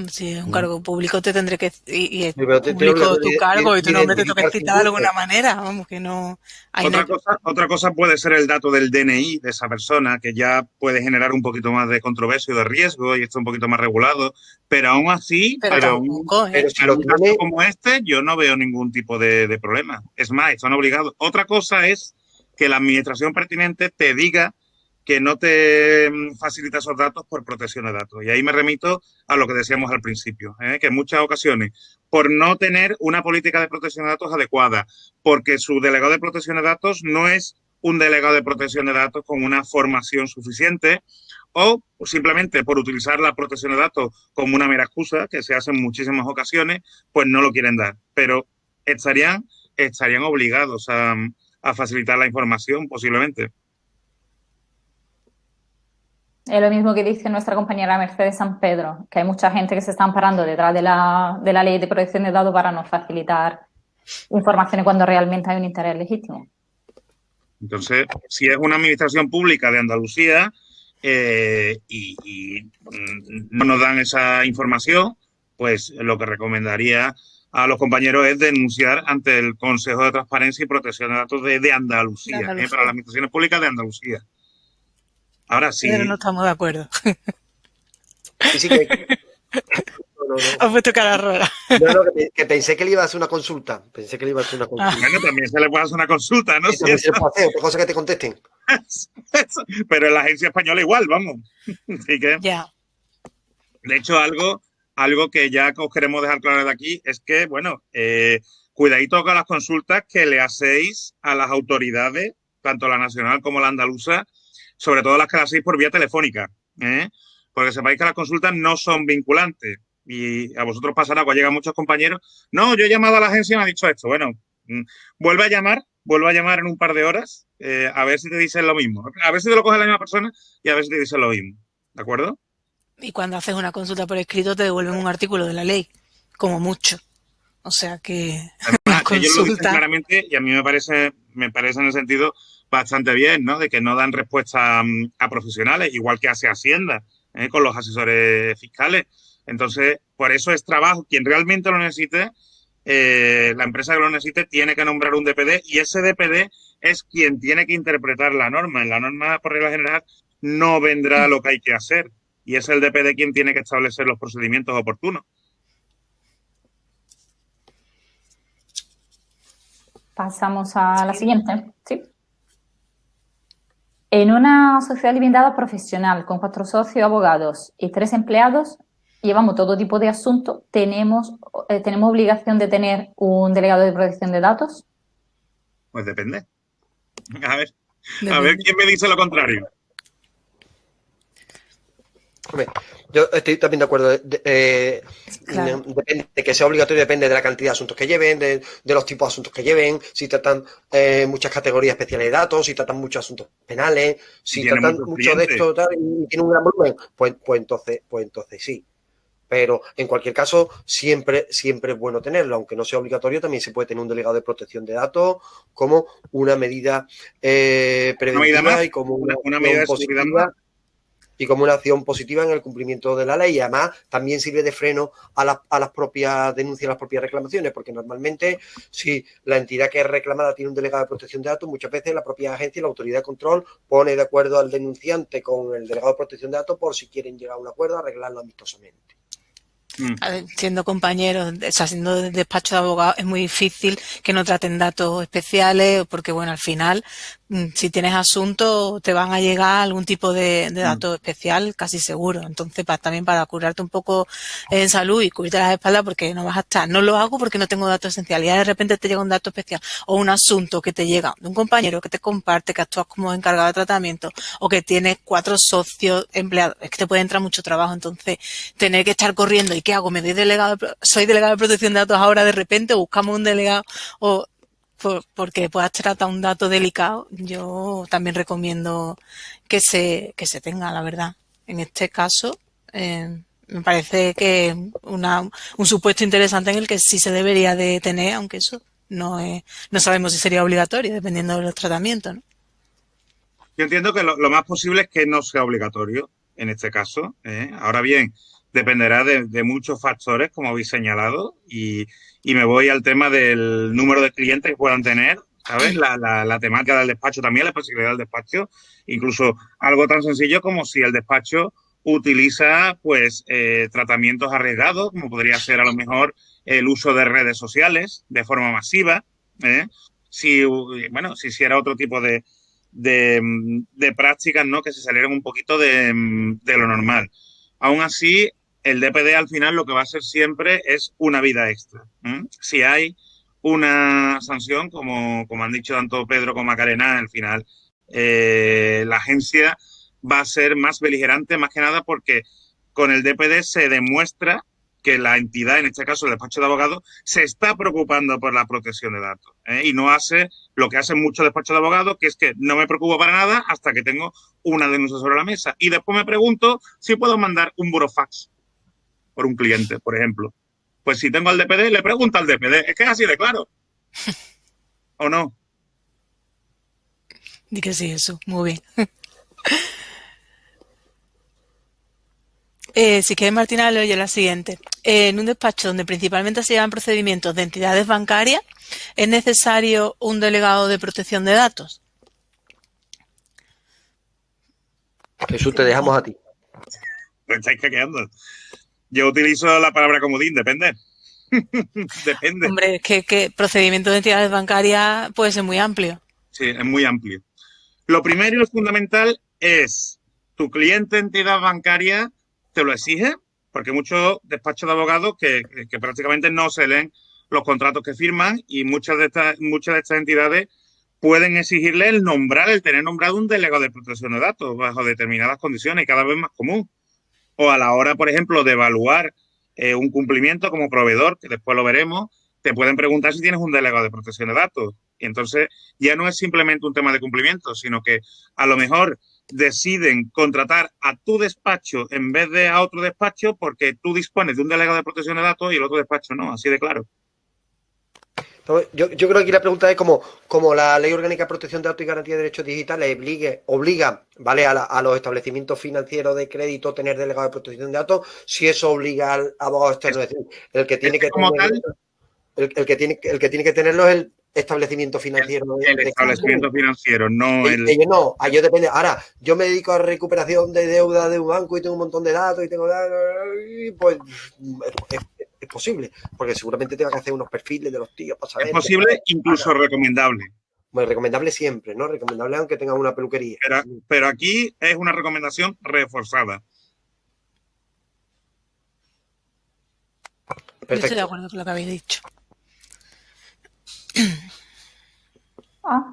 Si es un cargo público, te tendré que... Y es Sí, pero te público tengo tu que cargo y tu nombre te toca identificar citar de tu alguna manera. Vamos, que no... Ahí no hay- Otra cosa puede ser el dato del DNI de esa persona, que ya puede generar un poquito más de controversia o de riesgo y está un poquito más regulado, pero aún así, Pero tampoco, Pero si para lo un caso tiene, como este, yo no veo ningún tipo de problema. Es más, están obligados. Otra cosa es que la administración pertinente te diga que no te facilita esos datos por protección de datos. Y ahí me remito a lo que decíamos al principio, que en muchas ocasiones, por no tener una política de protección de datos adecuada, porque su delegado de protección de datos no es un delegado de protección de datos con una formación suficiente, o simplemente por utilizar la protección de datos como una mera excusa, que se hace en muchísimas ocasiones, pues no lo quieren dar. Pero estarían obligados a facilitar la información posiblemente. Es lo mismo que dice nuestra compañera Mercedes San Pedro, que hay mucha gente que se está amparando detrás de la ley de protección de datos para no facilitar informaciones cuando realmente hay un interés legítimo. Entonces, si es una administración pública de Andalucía no nos dan esa información, pues lo que recomendaría a los compañeros es denunciar ante el Consejo de Transparencia y Protección de Datos de Andalucía, para las administraciones públicas de Andalucía. Ahora sí. Pero no estamos de acuerdo. sí que... No. Has puesto cara rara. No, que pensé que le iba a hacer una consulta. Bueno, también se le puede hacer una consulta, ¿no? Sí, también se le puede hacer, otra cosa que te contesten. Pero en la agencia española igual, vamos. Así que, Ya. De hecho, algo que ya os queremos dejar claro de aquí es que, bueno, cuidadito con las consultas que le hacéis a las autoridades, tanto la nacional como la andaluza, sobre todo las que le hacéis por vía telefónica, porque sepáis que las consultas no son vinculantes. Y a vosotros pasará, cuando llegan muchos compañeros, no, yo he llamado a la agencia y me ha dicho esto. Bueno, vuelve a llamar en un par de horas, a ver si te dicen lo mismo. A ver si te lo coge la misma persona y a ver si te dicen lo mismo. ¿De acuerdo? Y cuando haces una consulta por escrito te devuelven un artículo de la ley, como mucho. O sea que además, ellos lo dicen claramente y a mí me parece en el sentido bastante bien, ¿no? De que no dan respuesta a profesionales, igual que hace Hacienda, con los asesores fiscales. Entonces, por eso es trabajo. Quien realmente lo necesite, la empresa que lo necesite, tiene que nombrar un DPD y ese DPD es quien tiene que interpretar la norma. En la norma, por regla general, no vendrá lo que hay que hacer y es el DPD quien tiene que establecer los procedimientos oportunos. Pasamos a la siguiente. Sí. En una sociedad limitada profesional con 4 socios abogados y 3 empleados, llevamos todo tipo de asuntos. ¿Tenemos obligación de tener un delegado de protección de datos? Pues depende. A ver quién me dice lo contrario. Hombre, yo estoy también de acuerdo. Claro. Depende de que sea obligatorio, depende de la cantidad de asuntos que lleven, de los tipos de asuntos que lleven, si tratan muchas categorías especiales de datos, si tratan muchos asuntos penales, si tratan mucho de esto tal, y tiene un gran volumen, pues entonces sí. Pero en cualquier caso, siempre es bueno tenerlo, aunque no sea obligatorio, también se puede tener un delegado de protección de datos como una medida preventiva y como una medida positiva. Y como una acción positiva en el cumplimiento de la ley. Y además también sirve de freno a las propias denuncias, a las propias reclamaciones, porque normalmente si la entidad que es reclamada tiene un delegado de protección de datos, muchas veces la propia agencia y la autoridad de control pone de acuerdo al denunciante con el delegado de protección de datos por si quieren llegar a un acuerdo, arreglarlo amistosamente. siendo compañeros, o sea, siendo de despacho de abogados, es muy difícil que no traten datos especiales, porque bueno, al final, si tienes asuntos, te van a llegar algún tipo de dato especial, casi seguro. Entonces, también para curarte un poco en salud y cubrirte las espaldas, porque no vas a estar, no lo hago porque no tengo datos esenciales, y de repente te llega un dato especial, o un asunto que te llega de un compañero que te comparte, que actúas como encargado de tratamiento, o que tienes 4 socios empleados, es que te puede entrar mucho trabajo. Entonces, tener que estar corriendo, ¿y qué hago? Soy delegado de protección de datos ahora de repente, o buscamos un delegado, o porque puedas tratar un dato delicado. Yo también recomiendo que se tenga, la verdad. En este caso, me parece que un supuesto interesante en el que sí se debería de tener, aunque eso no sabemos si sería obligatorio, dependiendo de los tratamientos, ¿no? Yo entiendo que lo más posible es que no sea obligatorio en este caso. Ahora bien, dependerá de muchos factores, como habéis señalado, y me voy al tema del número de clientes que puedan tener, ¿sabes? La temática del despacho también, la posibilidad del despacho, incluso algo tan sencillo como si el despacho utiliza, pues, tratamientos arriesgados, como podría ser a lo mejor el uso de redes sociales de forma masiva, ¿eh? Si hiciera otro tipo de prácticas, ¿no? Que se salieran un poquito de lo normal. Aún así, el DPD al final lo que va a ser siempre es una vida extra. Si hay una sanción, como han dicho tanto Pedro como Macarena, al final la agencia va a ser más beligerante, más que nada porque con el DPD se demuestra que la entidad, en este caso el despacho de abogados, se está preocupando por la protección de datos, y no hace lo que hacen muchos despachos de abogados, que es que no me preocupo para nada hasta que tengo una denuncia sobre la mesa. Y después me pregunto si puedo mandar un burofax por un cliente, por ejemplo. Pues si tengo al DPD, le pregunto al DPD. Es que es así de claro. ¿O no? Di que sí, eso. Muy bien. Si quieres, Martina, leo yo la siguiente. En un despacho donde principalmente se llevan procedimientos de entidades bancarias, ¿es necesario un delegado de protección de datos? Jesús, te dejamos a ti. Me estáis quedando. Yo utilizo la palabra comodín, depende. Depende. Hombre, es que procedimiento de entidades bancarias puede ser muy amplio. Sí, es muy amplio. Lo primero y lo fundamental es tu cliente entidad bancaria te lo exige, porque muchos despachos de abogados que prácticamente no se leen los contratos que firman, y muchas de estas entidades pueden exigirle el tener nombrado un delegado de protección de datos bajo determinadas condiciones, y cada vez más común. O a la hora, por ejemplo, de evaluar un cumplimiento como proveedor, que después lo veremos, te pueden preguntar si tienes un delegado de protección de datos. Y entonces ya no es simplemente un tema de cumplimiento, sino que a lo mejor deciden contratar a tu despacho en vez de a otro despacho porque tú dispones de un delegado de protección de datos y el otro despacho no, así de claro. Yo creo que aquí la pregunta es como la Ley Orgánica de Protección de Datos y Garantía de Derechos Digitales obliga, ¿vale?, a los establecimientos financieros de crédito a tener delegado de protección de datos, si eso obliga al abogado externo, es decir, el que tiene que tenerlo es el establecimiento financiero. El establecimiento financiero, no el... Ellos no, a ellos depende. Ahora, yo me dedico a recuperación de deuda de un banco y tengo un montón de datos y tengo... Pues es posible, porque seguramente tenga que hacer unos perfiles de los tíos para saber. Es posible, incluso recomendable. Bueno, recomendable siempre, ¿no? Recomendable aunque tenga una peluquería. Pero aquí es una recomendación reforzada. Perfecto. Yo estoy de acuerdo con lo que habéis dicho.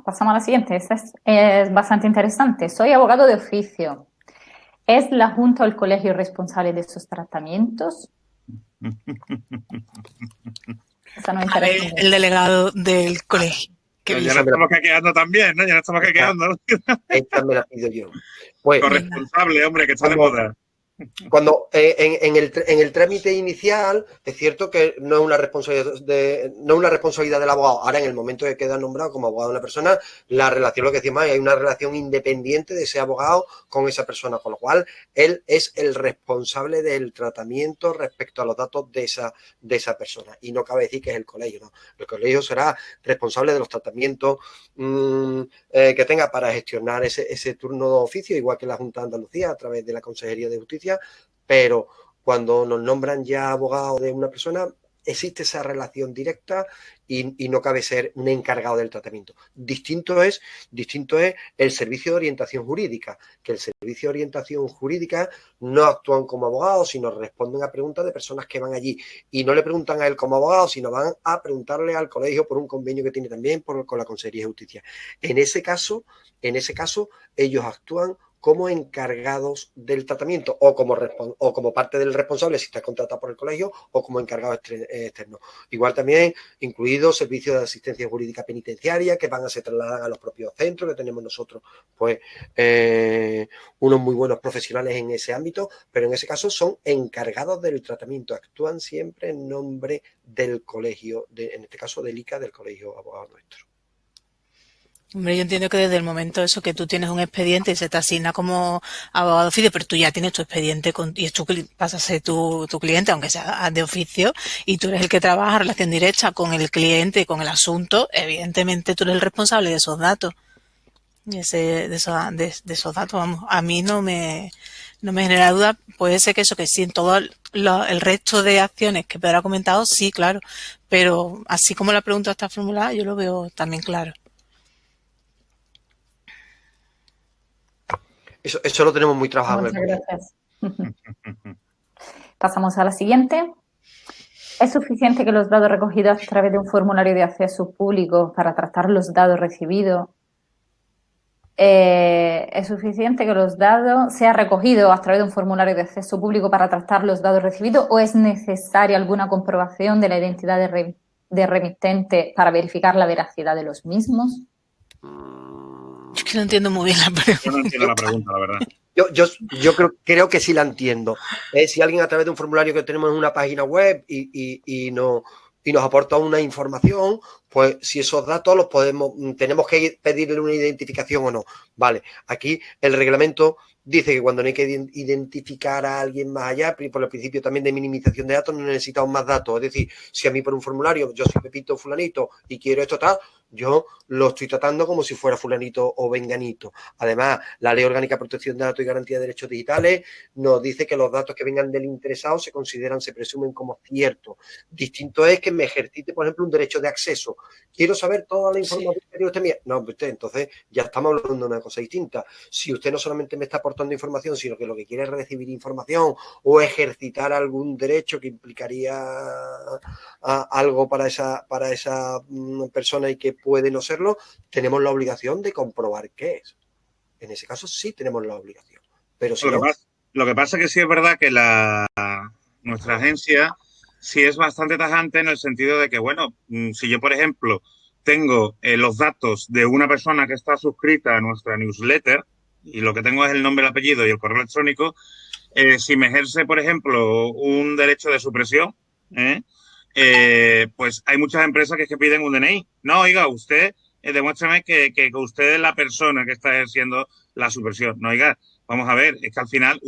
Pasamos a la siguiente. Esta es bastante interesante. Soy abogado de oficio. ¿Es la Junta o el colegio responsable de esos tratamientos? A ver, el delegado del colegio. Ya no estamos quedando también, ¿no? Ya no estamos quedando. Esta me la pido yo. Pues, corresponsable, hombre, que está de moda. Cuando en el trámite inicial es cierto que no es una responsabilidad del abogado. Ahora, en el momento de que queda nombrado como abogado de una persona, la relación, lo que decimos, hay una relación independiente de ese abogado con esa persona, con lo cual él es el responsable del tratamiento respecto a los datos de esa persona, y no cabe decir que es el colegio, ¿no? El colegio será responsable de los tratamientos que tenga para gestionar ese turno de oficio, igual que la Junta de Andalucía a través de la Consejería de Justicia, pero cuando nos nombran ya abogado de una persona, existe esa relación directa y no cabe ser un encargado del tratamiento. Distinto es el servicio de orientación jurídica, que el servicio de orientación jurídica no actúan como abogados, sino responden a preguntas de personas que van allí y no le preguntan a él como abogado, sino van a preguntarle al colegio por un convenio que tiene también con la Consejería de Justicia. En ese caso, ellos actúan como encargados del tratamiento o como parte del responsable si está contratado por el colegio o como encargado externo. Igual también incluidos servicios de asistencia jurídica penitenciaria que van a ser trasladados a los propios centros que tenemos nosotros, pues unos muy buenos profesionales en ese ámbito, pero en ese caso son encargados del tratamiento, actúan siempre en nombre del colegio, en este caso del ICA, del colegio abogado nuestro. Hombre, yo entiendo que desde el momento eso que tú tienes un expediente y se te asigna como abogado de oficio, pero tú ya tienes tu expediente y pasa a ser tu cliente, aunque sea de oficio, y tú eres el que trabaja en relación directa con el cliente y con el asunto, evidentemente tú eres el responsable de esos datos. Y de esos datos, vamos, a mí no me genera duda. Puede ser que eso, que sí, en todo el resto de acciones que Pedro ha comentado, sí, claro, pero así como la pregunta está formulada, yo lo veo también claro. Eso lo tenemos muy trabajado. Muchas gracias. Pasamos a la siguiente. ¿Es suficiente que los datos recogidos a través de un formulario de acceso público para tratar los datos recibidos? ¿Es suficiente que los datos sean recogidos a través de un formulario de acceso público para tratar los datos recibidos o es necesaria alguna comprobación de la identidad de remitente para verificar la veracidad de los mismos? Es que no entiendo muy bien la pregunta. Yo no entiendo la pregunta, la verdad. Yo creo que sí la entiendo. Si alguien a través de un formulario que tenemos en una página web y nos aporta una información, pues si esos datos tenemos que pedirle una identificación o no. Vale, aquí el reglamento dice que cuando no hay que identificar a alguien más allá, por el principio también de minimización de datos, no necesitamos más datos. Es decir, si a mí por un formulario yo soy Pepito fulanito y quiero esto tal, yo lo estoy tratando como si fuera fulanito o venganito. Además, la Ley Orgánica de Protección de Datos y Garantía de Derechos Digitales nos dice que los datos que vengan del interesado se presumen como ciertos. Distinto es que me ejercite, por ejemplo, un derecho de acceso. Quiero saber toda la información que tiene usted mía. No, usted, entonces ya estamos hablando de una cosa distinta. Si usted no solamente me está aportando información, sino que lo que quiere es recibir información o ejercitar algún derecho que implicaría algo para esa persona y que puede no serlo, tenemos la obligación de comprobar qué es. En ese caso sí tenemos la obligación. Pero si lo que pasa es que sí es verdad que nuestra agencia sí es bastante tajante en el sentido de que, bueno, si yo, por ejemplo, tengo los datos de una persona que está suscrita a nuestra newsletter y lo que tengo es el nombre, el apellido y el correo electrónico, si me ejerce, por ejemplo, un derecho de supresión, pues hay muchas empresas que piden un DNI. No, oiga, usted demuéstrame que usted es la persona que está ejerciendo la supresión. No, oiga, vamos a ver, es que al final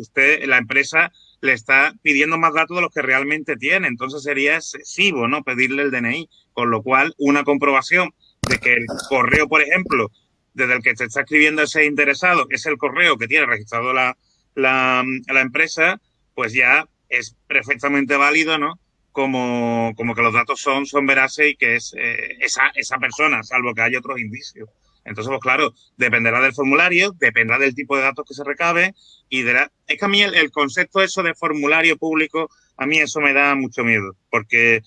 la empresa le está pidiendo más datos de los que realmente tiene. Entonces sería excesivo, ¿no? Pedirle el DNI. Con lo cual, una comprobación de que el correo, por ejemplo, desde el que te está escribiendo ese interesado, es el correo que tiene registrado la empresa, pues ya es perfectamente válido, ¿no? Como que los datos son veraces y que es esa persona, salvo que haya otros indicios. Entonces, pues claro, dependerá del formulario, dependerá del tipo de datos que se recabe y es que a mí el concepto eso de formulario público, a mí eso me da mucho miedo, porque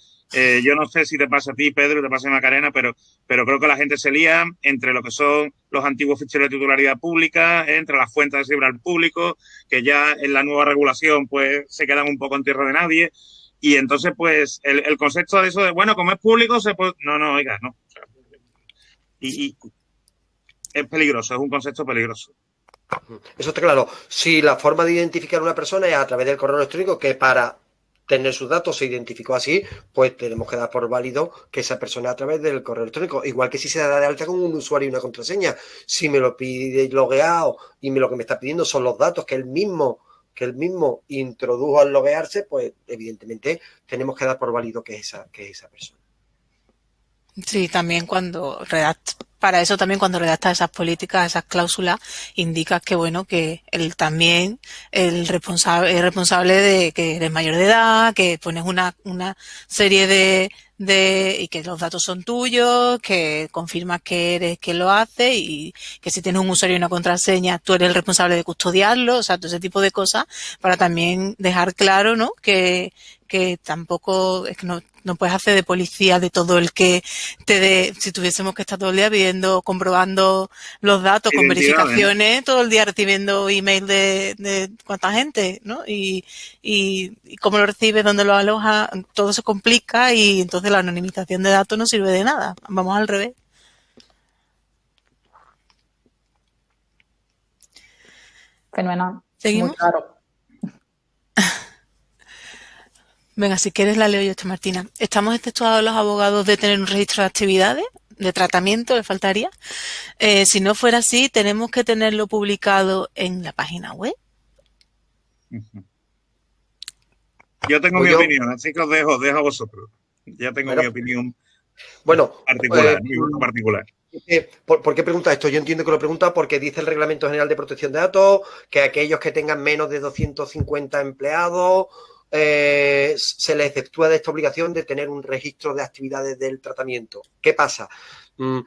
yo no sé si te pasa a ti, Pedro, te pasa a Macarena, pero creo que la gente se lía entre lo que son los antiguos ficheros de titularidad pública, entre las fuentes de ciber público, que ya en la nueva regulación pues se quedan un poco en tierra de nadie. Y entonces, pues, el concepto de eso de, bueno, como es público, se puede... No, oiga, no. O sea, y es peligroso, es un concepto peligroso. Eso está claro. Si la forma de identificar a una persona es a través del correo electrónico, que para tener sus datos se identificó así, pues tenemos que dar por válido que esa persona a través del correo electrónico. Igual que si se da de alta con un usuario y una contraseña. Si me lo pide logueado y lo que me está pidiendo son los datos que él mismo introdujo al loguearse, pues evidentemente tenemos que dar por válido que es esa persona. Sí, también para eso también cuando redactas esas políticas, esas cláusulas, indicas que bueno, que él también el responsable es responsable de que eres mayor de edad, que pones una serie y que los datos son tuyos, que confirmas que eres quien lo hace y que si tienes un usuario y una contraseña, tú eres el responsable de custodiarlo, o sea, todo ese tipo de cosas para también dejar claro, ¿no? Que tampoco es que no puedes hacer de policía de todo el que si tuviésemos que estar todo el día viendo, comprobando los datos con Identidades, ¿no? verificaciones, todo el día recibiendo email de cuánta gente, ¿no? Y cómo lo recibe, dónde lo aloja, todo se complica y entonces la anonimización de datos no sirve de nada. Vamos al revés. Fenomenal. Muy ¿Seguimos? claro. Venga, si quieres la leo yo, Martina. ¿Estamos exceptuados los abogados de tener un registro de actividades? De tratamiento, le faltaría. Si no fuera así, tenemos que tenerlo publicado en la página web. Yo tengo mi opinión, así que os dejo a vosotros. Ya tengo mi opinión particular, mi gusto particular. ¿Por qué pregunta esto? Yo entiendo que lo pregunta porque dice el Reglamento General de Protección de Datos que aquellos que tengan menos de 250 empleados se les exceptúa de esta obligación de tener un registro de actividades del tratamiento. ¿Qué pasa?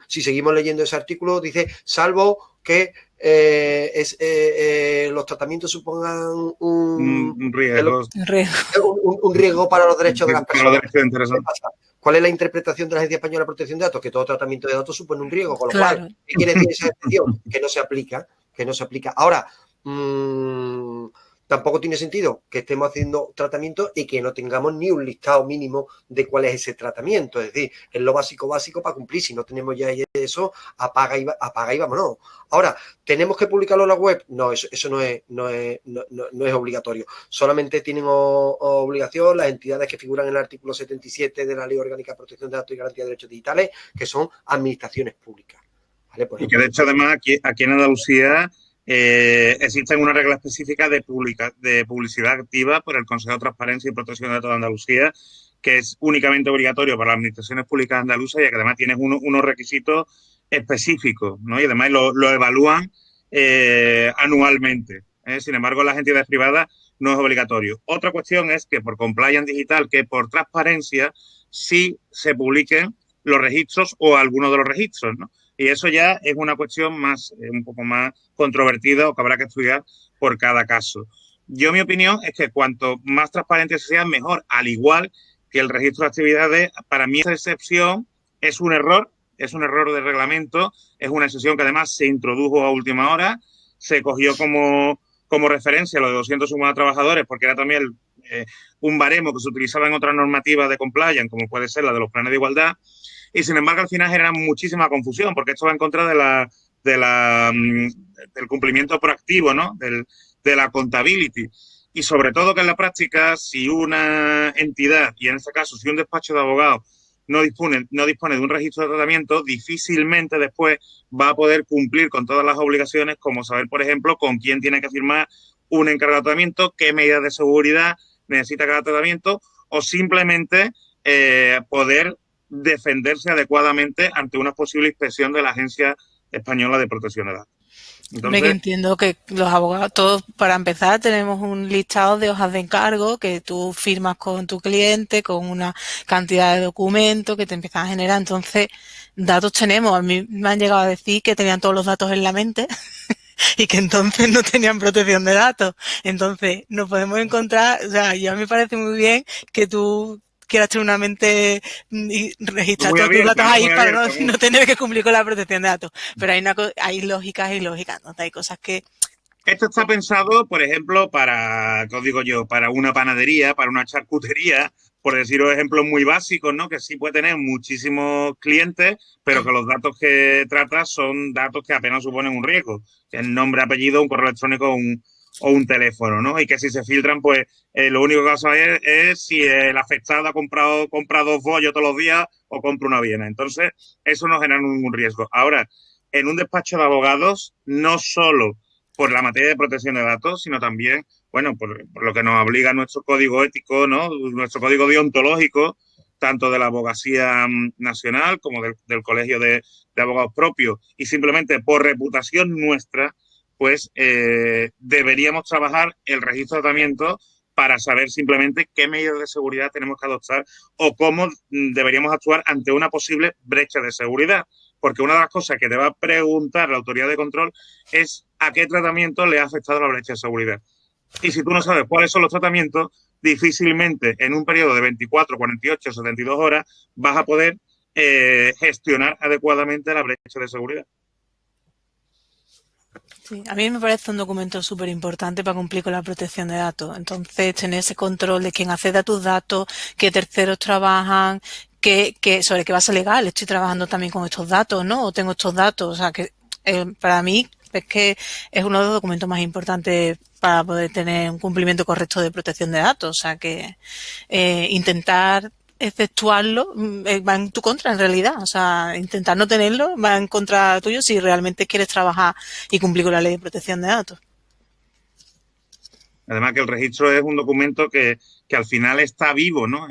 Si seguimos leyendo ese artículo, dice, salvo que los tratamientos supongan un riesgo. Un riesgo para los derechos de las personas. ¿Qué pasa? ¿Cuál es la interpretación de la Agencia Española de Protección de Datos? Que todo tratamiento de datos supone un riesgo, con lo cual, ¿qué quiere decir esa excepción? Que no se aplica. Ahora, tampoco tiene sentido que estemos haciendo tratamiento y que no tengamos ni un listado mínimo de cuál es ese tratamiento. Es decir, es lo básico para cumplir. Si no tenemos ya eso, apaga y vámonos. Ahora, ¿tenemos que publicarlo en la web? No, eso no es obligatorio. Solamente tienen obligación las entidades que figuran en el artículo 77 de la Ley Orgánica de Protección de Datos y Garantía de Derechos Digitales, que son administraciones públicas. ¿Vale? Por ejemplo, y que de hecho, además, aquí en Andalucía existen unas reglas específicas de publicidad activa por el Consejo de Transparencia y Protección de Datos de Andalucía, que es únicamente obligatorio para las administraciones públicas andaluzas y que además tienes unos requisitos específicos, ¿no? Y además lo evalúan anualmente. Sin embargo, las entidades privadas no es obligatorio. Otra cuestión es que por compliance digital, que por transparencia, sí se publiquen los registros o algunos de los registros, ¿no? Y eso ya es una cuestión un poco más controvertida o que habrá que estudiar por cada caso. Yo, mi opinión es que cuanto más transparente sea, mejor. Al igual que el registro de actividades, para mí esa excepción es un error de reglamento, es una excepción que además se introdujo a última hora, se cogió como referencia lo de 250 trabajadores, porque era también un baremo que se utilizaba en otras normativas de compliance, como puede ser la de los planes de igualdad, y sin embargo al final genera muchísima confusión, porque esto va en contra del cumplimiento proactivo, ¿no? De la accountability. Y sobre todo que en la práctica, si una entidad, y en este caso si un despacho de abogados no dispone de un registro de tratamiento, difícilmente después va a poder cumplir con todas las obligaciones, como saber, por ejemplo, con quién tiene que firmar un encargado de tratamiento, qué medidas de seguridad necesita cada tratamiento, o simplemente poder defenderse adecuadamente ante una posible inspección de la Agencia Española de Protección de Datos. Entonces, que entiendo que los abogados, todos para empezar, tenemos un listado de hojas de encargo que tú firmas con tu cliente, con una cantidad de documentos que te empiezan a generar. Entonces, datos tenemos. A mí me han llegado a decir que tenían todos los datos en la mente y que entonces no tenían protección de datos. Entonces, nos podemos encontrar, o sea, ya me parece muy bien que tú quieras tener una mente y registrar todos tus datos ahí para no tener que cumplir con la protección de datos. Pero hay lógicas y lógicas, entonces hay cosas que... Esto está pensado, por ejemplo, para una panadería, para una charcutería, por deciros ejemplos muy básicos, ¿no? Que sí puede tener muchísimos clientes, pero que los datos que trata son datos que apenas suponen un riesgo, que es nombre, apellido, un correo electrónico o un teléfono, ¿no? Y que si se filtran, pues lo único que va a saber es si el afectado compra 2 bollos todos los días o compra una Viena. Entonces, eso no genera ningún riesgo. Ahora, en un despacho de abogados, no solo por la materia de protección de datos, sino también, bueno, por lo que nos obliga nuestro código ético, ¿no? Nuestro código deontológico, tanto de la Abogacía Nacional como del Colegio de Abogados propios, y simplemente por reputación nuestra, pues deberíamos trabajar el registro de tratamiento para saber simplemente qué medidas de seguridad tenemos que adoptar o cómo deberíamos actuar ante una posible brecha de seguridad. Porque una de las cosas que te va a preguntar la autoridad de control es a qué tratamiento le ha afectado la brecha de seguridad. Y si tú no sabes cuáles son los tratamientos, difícilmente en un periodo de 24, 48, 72 horas vas a poder gestionar adecuadamente la brecha de seguridad. Sí, a mí me parece un documento súper importante para cumplir con la protección de datos. Entonces, tener ese control de quién accede a tus datos, qué terceros trabajan, sobre qué base legal estoy trabajando también con estos datos, ¿no? O tengo estos datos. O sea, que para mí es que es uno de los documentos más importantes para poder tener un cumplimiento correcto de protección de datos. O sea, que intentar efectuarlo va en tu contra en realidad, o sea, intentar no tenerlo va en contra tuyo si realmente quieres trabajar y cumplir con la ley de protección de datos. Además que el registro es un documento que al final está vivo, ¿no?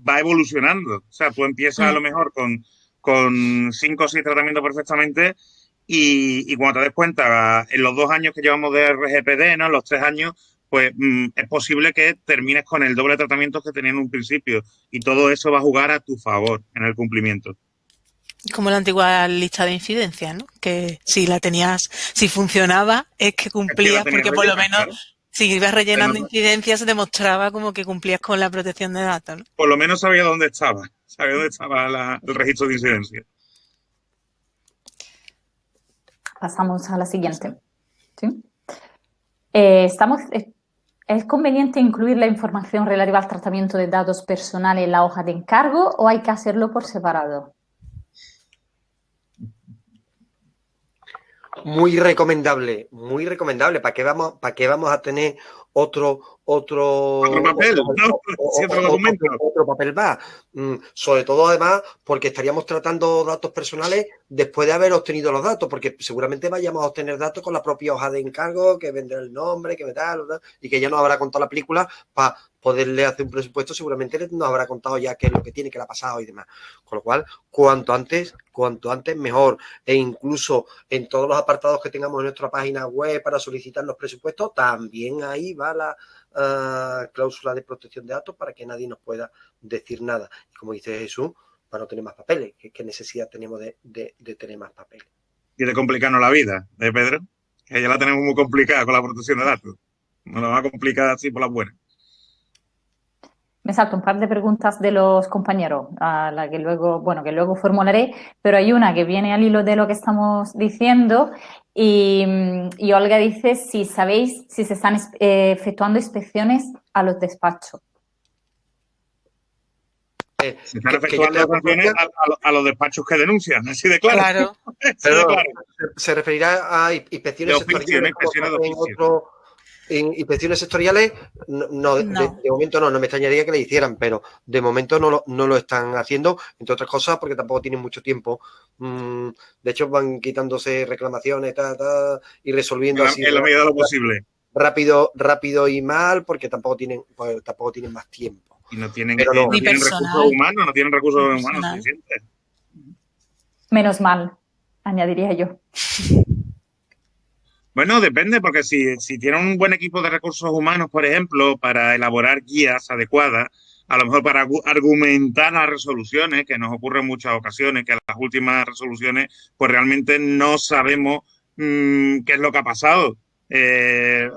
Va evolucionando. O sea, tú empiezas a lo mejor con 5 o 6 tratamientos perfectamente y cuando te des cuenta, en los 2 años que llevamos de RGPD, ¿no? En los 3 años, pues es posible que termines con el doble de tratamientos que tenías en un principio y todo eso va a jugar a tu favor en el cumplimiento. Como la antigua lista de incidencias, ¿no? Que si la tenías, si funcionaba, es que cumplías, porque por lo menos, claro, si ibas rellenando incidencias se demostraba como que cumplías con la protección de datos, ¿no? Por lo menos sabía dónde estaba el registro de incidencias. Pasamos a la siguiente. ¿Sí? ¿Es conveniente incluir la información relativa al tratamiento de datos personales en la hoja de encargo o hay que hacerlo por separado? Muy recomendable, muy recomendable. ¿Para qué vamos a tener otro papel? Otro papel más. Sobre todo, además, porque estaríamos tratando datos personales después de haber obtenido los datos, porque seguramente vayamos a obtener datos con la propia hoja de encargo, que vendrá el nombre, que me da, y que ya nos habrá contado la película para poderle hacer un presupuesto. Seguramente nos habrá contado ya qué es lo que tiene, qué le ha pasado y demás. Con lo cual, cuanto antes mejor. E incluso en todos los apartados que tengamos en nuestra página web para solicitar los presupuestos, también ahí va la cláusula de protección de datos para que nadie nos pueda decir nada. Y como dice Jesús, para no tener más papeles. ¿Qué necesidad tenemos de tener más papeles? Y de complicarnos la vida, Pedro? Que ya la tenemos muy complicada con la protección de datos. Nos la va a complicar así por las buenas. Me salto un par de preguntas de los compañeros, a la que luego formularé, pero hay una que viene al hilo de lo que estamos diciendo y Olga dice si sabéis si se están efectuando inspecciones a los despachos. Se están efectuando sanciones a los despachos que denuncian, así de claro. Pero claro. Se referirá a inspecciones sectoriales. En inspecciones sectoriales, no. De momento no me extrañaría que le hicieran, pero de momento no lo están haciendo, entre otras cosas porque tampoco tienen mucho tiempo. De hecho, van quitándose reclamaciones y resolviendo así. En la medida de lo posible. Rápido y mal, porque tampoco tienen más tiempo. Y no tienen, ni recursos humanos, no tienen recursos humanos suficientes. Menos mal, añadiría yo. Bueno, depende, porque si tienen un buen equipo de recursos humanos, por ejemplo, para elaborar guías adecuadas, a lo mejor para argumentar las resoluciones, que nos ocurre en muchas ocasiones, que las últimas resoluciones, pues realmente no sabemos qué es lo que ha pasado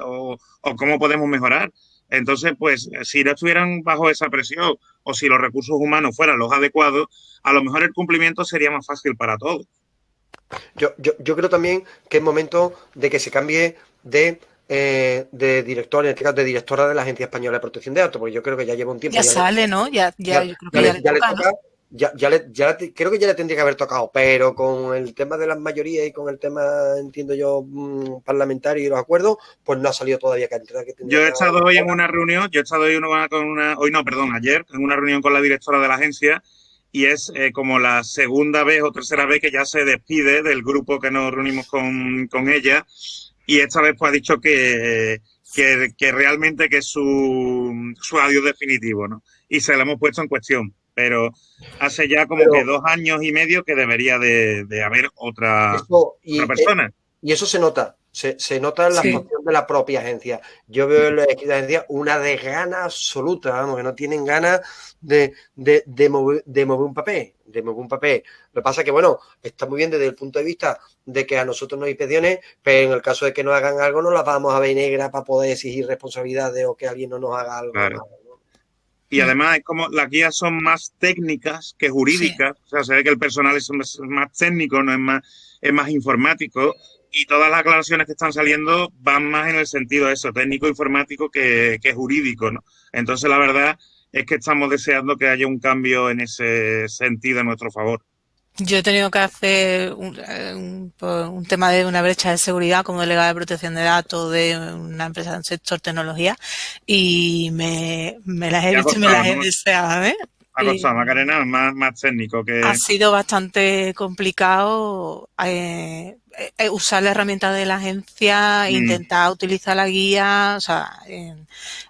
o cómo podemos mejorar. Entonces, pues, si no estuvieran bajo esa presión o si los recursos humanos fueran los adecuados, a lo mejor el cumplimiento sería más fácil para todos. Yo creo también que es momento de que se cambie de director, en este caso de directora de la Agencia Española de Protección de Datos, porque yo creo que ya lleva un tiempo. Ya sale, ¿no? Yo creo que ya le toca, ¿no? Creo que ya le tendría que haber tocado, pero con el tema de las mayorías y con el tema, entiendo yo, parlamentario y los acuerdos, pues no ha salido todavía. Yo he estado hoy en una reunión, ayer, en una reunión con la directora de la agencia, y es como la segunda vez o tercera vez que ya se despide del grupo que nos reunimos con ella, y esta vez pues ha dicho que realmente que es su adiós definitivo, ¿no? y se la hemos puesto en cuestión. Pero hace ya como que 2 años y medio que debería de haber otra persona. Y eso se nota. Se nota en la actuación de la propia agencia. Yo veo en la agencia una desgana absoluta, vamos, que no tienen ganas de mover un papel. Lo que pasa es que, bueno, está muy bien desde el punto de vista de que a nosotros nos inspecciones, pero en el caso de que nos hagan algo, no las vamos a ver negra para poder exigir responsabilidades o que alguien no nos haga algo. Claro. Y además es como las guías son más técnicas que jurídicas. O sea, se ve que el personal es más técnico, no es más informático. Y todas las aclaraciones que están saliendo van más en el sentido de eso, técnico-informático que jurídico, ¿no? Entonces, la verdad es que estamos deseando que haya un cambio en ese sentido a nuestro favor. Yo he tenido que hacer un tema de una brecha de seguridad como delegada de protección de datos de una empresa del sector tecnología y me las he visto y me las he deseado, ¿eh? Ha costado, Macarena, más técnico que... Ha sido bastante complicado usar la herramienta de la agencia, intentar utilizar la guía, o sea,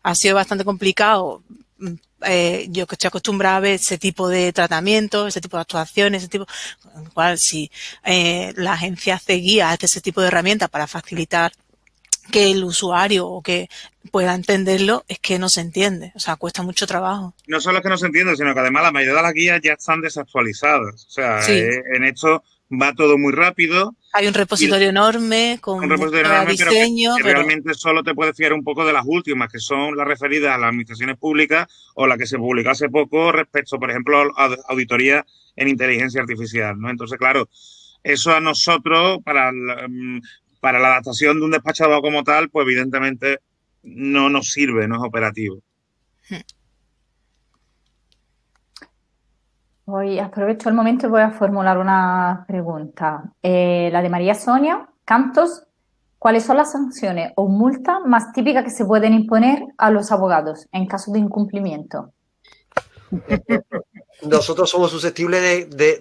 ha sido bastante complicado. Yo que estoy acostumbrada a ver ese tipo de tratamientos, ese tipo de actuaciones, con lo cual si la agencia hace guías, hace ese tipo de herramientas para facilitar que el usuario o que pueda entenderlo, es que no se entiende, o sea, cuesta mucho trabajo. No solo es que no se entiende, sino que además la mayoría de las guías ya están desactualizadas, o sea, en esto va todo muy rápido. Hay un repositorio enorme con diseño, pero realmente solo te puedes fiar un poco de las últimas, que son las referidas a las administraciones públicas o la que se publicó hace poco respecto, por ejemplo, a auditoría en inteligencia artificial, ¿no? Entonces, claro, eso a nosotros, para la adaptación de un despacho de abogados como tal, pues evidentemente no nos sirve, no es operativo. Hoy aprovecho el momento y voy a formular una pregunta. La de María Sonia Cantos. ¿Cuáles son las sanciones o multas más típicas que se pueden imponer a los abogados en caso de incumplimiento? Nosotros somos susceptibles de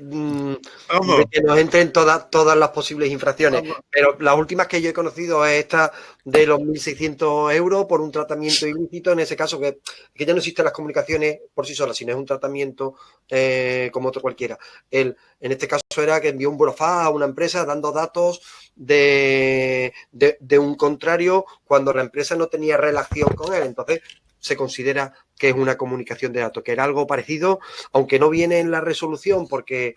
que nos entren todas las posibles infracciones. Pero las últimas que yo he conocido es esta de los 1.600 euros por un tratamiento ilícito. En ese caso, que ya no existen las comunicaciones por sí solas, sino es un tratamiento como otro cualquiera. En este caso era que envió un burofax a una empresa dando datos de un contrario cuando la empresa no tenía relación con él. Entonces, se considera que es una comunicación de datos, que era algo parecido, aunque no viene en la resolución porque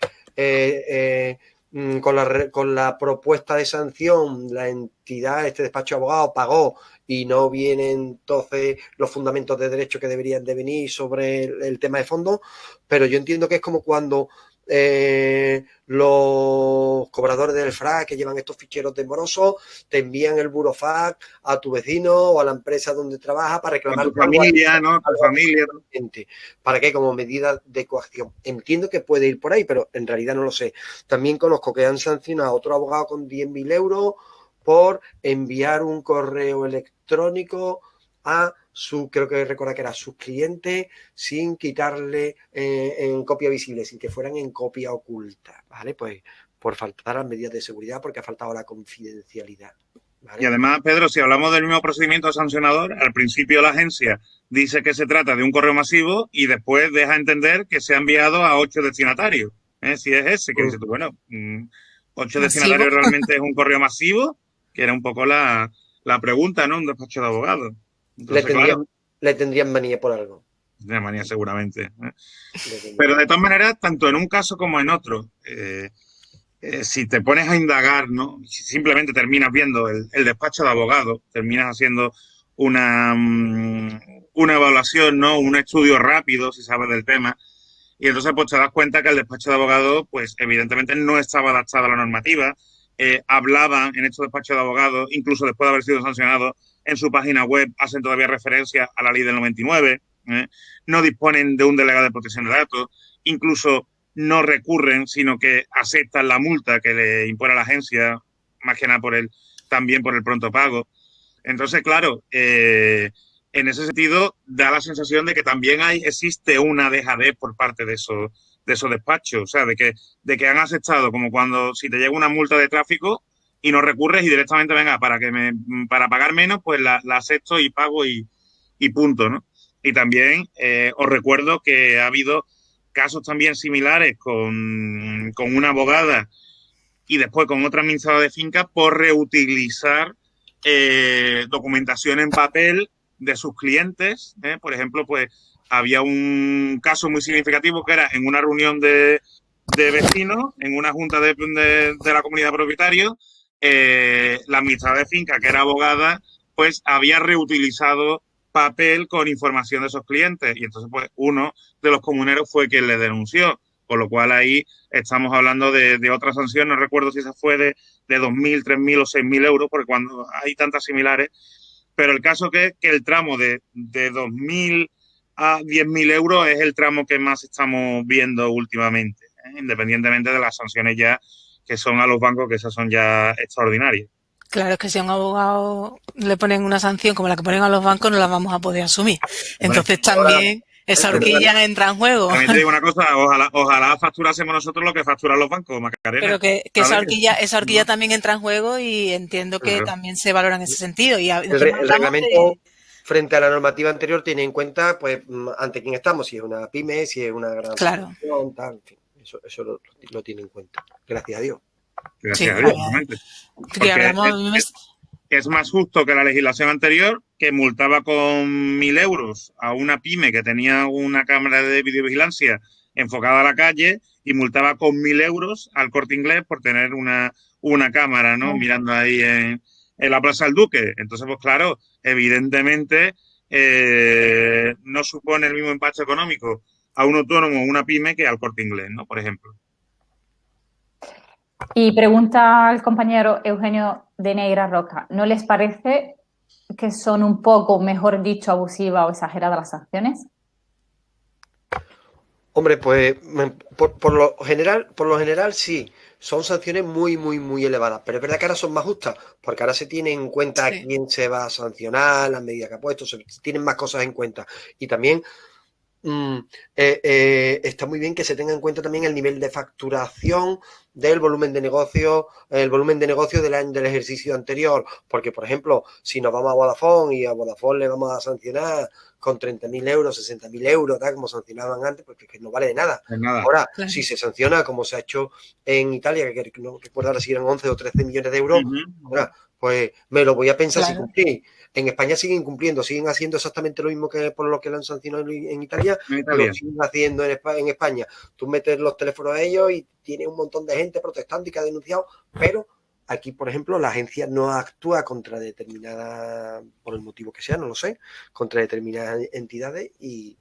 con la propuesta de sanción la entidad, este despacho de abogados pagó y no vienen entonces los fundamentos de derecho que deberían de venir sobre el tema de fondo, pero yo entiendo que es como cuando los cobradores del FRAC que llevan estos ficheros demorosos te envían el burofax a tu vecino o a la empresa donde trabaja para reclamar a tu familia, ¿no? A tu familia. ¿Para qué? Como medida de coacción. Entiendo que puede ir por ahí, pero en realidad no lo sé. También conozco que han sancionado a otro abogado con 10.000 euros por enviar un correo electrónico a creo que recuerda que era sus clientes sin quitarle en copia visible, sin que fueran en copia oculta, ¿vale? Pues por faltar las medidas de seguridad, porque ha faltado la confidencialidad, ¿vale? Y además, Pedro, si hablamos del mismo procedimiento sancionador, al principio la agencia dice que se trata de un correo masivo y después deja entender que se ha enviado a 8 destinatarios. Si es ese, que dices tú, bueno, 8 destinatarios realmente es un correo masivo, que era un poco la pregunta, ¿no? Un despacho de abogados. Entonces, le tendrían manía por algo. De manía seguramente. Pero de todas maneras, tanto en un caso como en otro, si te pones a indagar, ¿no? Si simplemente terminas viendo el despacho de abogados, terminas haciendo una evaluación, ¿no? Un estudio rápido, si sabes del tema, y entonces pues te das cuenta que el despacho de abogados, pues evidentemente no estaba adaptado a la normativa. Hablaban en estos despachos de abogados, incluso después de haber sido sancionados, en su página web hacen todavía referencia a la ley del 99, no disponen de un delegado de protección de datos, incluso no recurren, sino que aceptan la multa que le impone a la agencia, más que nada también por el pronto pago. Entonces, claro, en ese sentido da la sensación de que también existe una dejadez por parte de esos despachos, o sea, de que han aceptado, como cuando si te llega una multa de tráfico y no recurres y directamente, venga, para pagar menos, pues la acepto y pago y punto, ¿no? Y también os recuerdo que ha habido casos también similares con una abogada y después con otra administradora de finca por reutilizar documentación en papel de sus clientes. Por ejemplo, pues había un caso muy significativo que era en una reunión de vecinos, en una junta de la comunidad de propietarios, la administradora de finca, que era abogada, pues había reutilizado papel con información de esos clientes. Y entonces, pues, uno de los comuneros fue quien le denunció. Con lo cual ahí estamos hablando de otra sanción. No recuerdo si esa fue de 2.000, 3.000 o 6.000 euros, porque cuando hay tantas similares. Pero el caso que el tramo de 2.000 a 10.000 euros es el tramo que más estamos viendo últimamente, independientemente de las sanciones ya que son a los bancos, que esas son ya extraordinarias. Claro, es que si a un abogado le ponen una sanción como la que ponen a los bancos, no la vamos a poder asumir. Entonces también esa horquilla entra en juego. También te digo una cosa, ojalá facturásemos nosotros lo que facturan los bancos, Macarena. Pero que esa horquilla también entra en juego y entiendo que también se valora en ese sentido. Y el reglamento frente a la normativa anterior tiene en cuenta, pues, ante quién estamos, si es una pyme, si es una gran asociación, tal, en fin, eso lo tiene en cuenta. Gracias a Dios. Gracias a Dios, realmente. Es más justo que la legislación anterior, que multaba con 1.000 euros a una pyme que tenía una cámara de videovigilancia enfocada a la calle y multaba con 1.000 euros al Corte Inglés por tener una cámara, ¿no? Mirando ahí en la Plaza del Duque. Entonces, pues claro, evidentemente no supone el mismo impacto económico a un autónomo o una pyme que al Corte Inglés, ¿no? Por ejemplo. Y pregunta al compañero Eugenio de Neira Roca, ¿no les parece que son un poco, mejor dicho, abusivas o exageradas las sanciones? Hombre, pues por lo general sí, son sanciones muy, muy, muy elevadas, pero es verdad que ahora son más justas, porque ahora se tiene en cuenta a quién se va a sancionar, las medidas que ha puesto, se tienen más cosas en cuenta. Y también está muy bien que se tenga en cuenta también el nivel de facturación del volumen de negocio, el volumen de negocio del ejercicio anterior, porque por ejemplo, si nos vamos a Vodafone y a Vodafone le vamos a sancionar con 30.000 euros, 60.000 euros, tal, como sancionaban antes, porque es que no vale de nada. Ahora, claro, si se sanciona como se ha hecho en Italia, que no recuerdo ahora si eran 11 o 13 millones de euros, ahora, pues me lo voy a pensar si cumplir. En España siguen cumpliendo, siguen haciendo exactamente lo mismo que por lo que lo han sancionado en Italia, lo siguen haciendo en España. Tú metes los teléfonos a ellos y tiene un montón de gente protestando y que ha denunciado, pero aquí, por ejemplo, la agencia no actúa contra determinada, por el motivo que sea, no lo sé, contra determinadas entidades y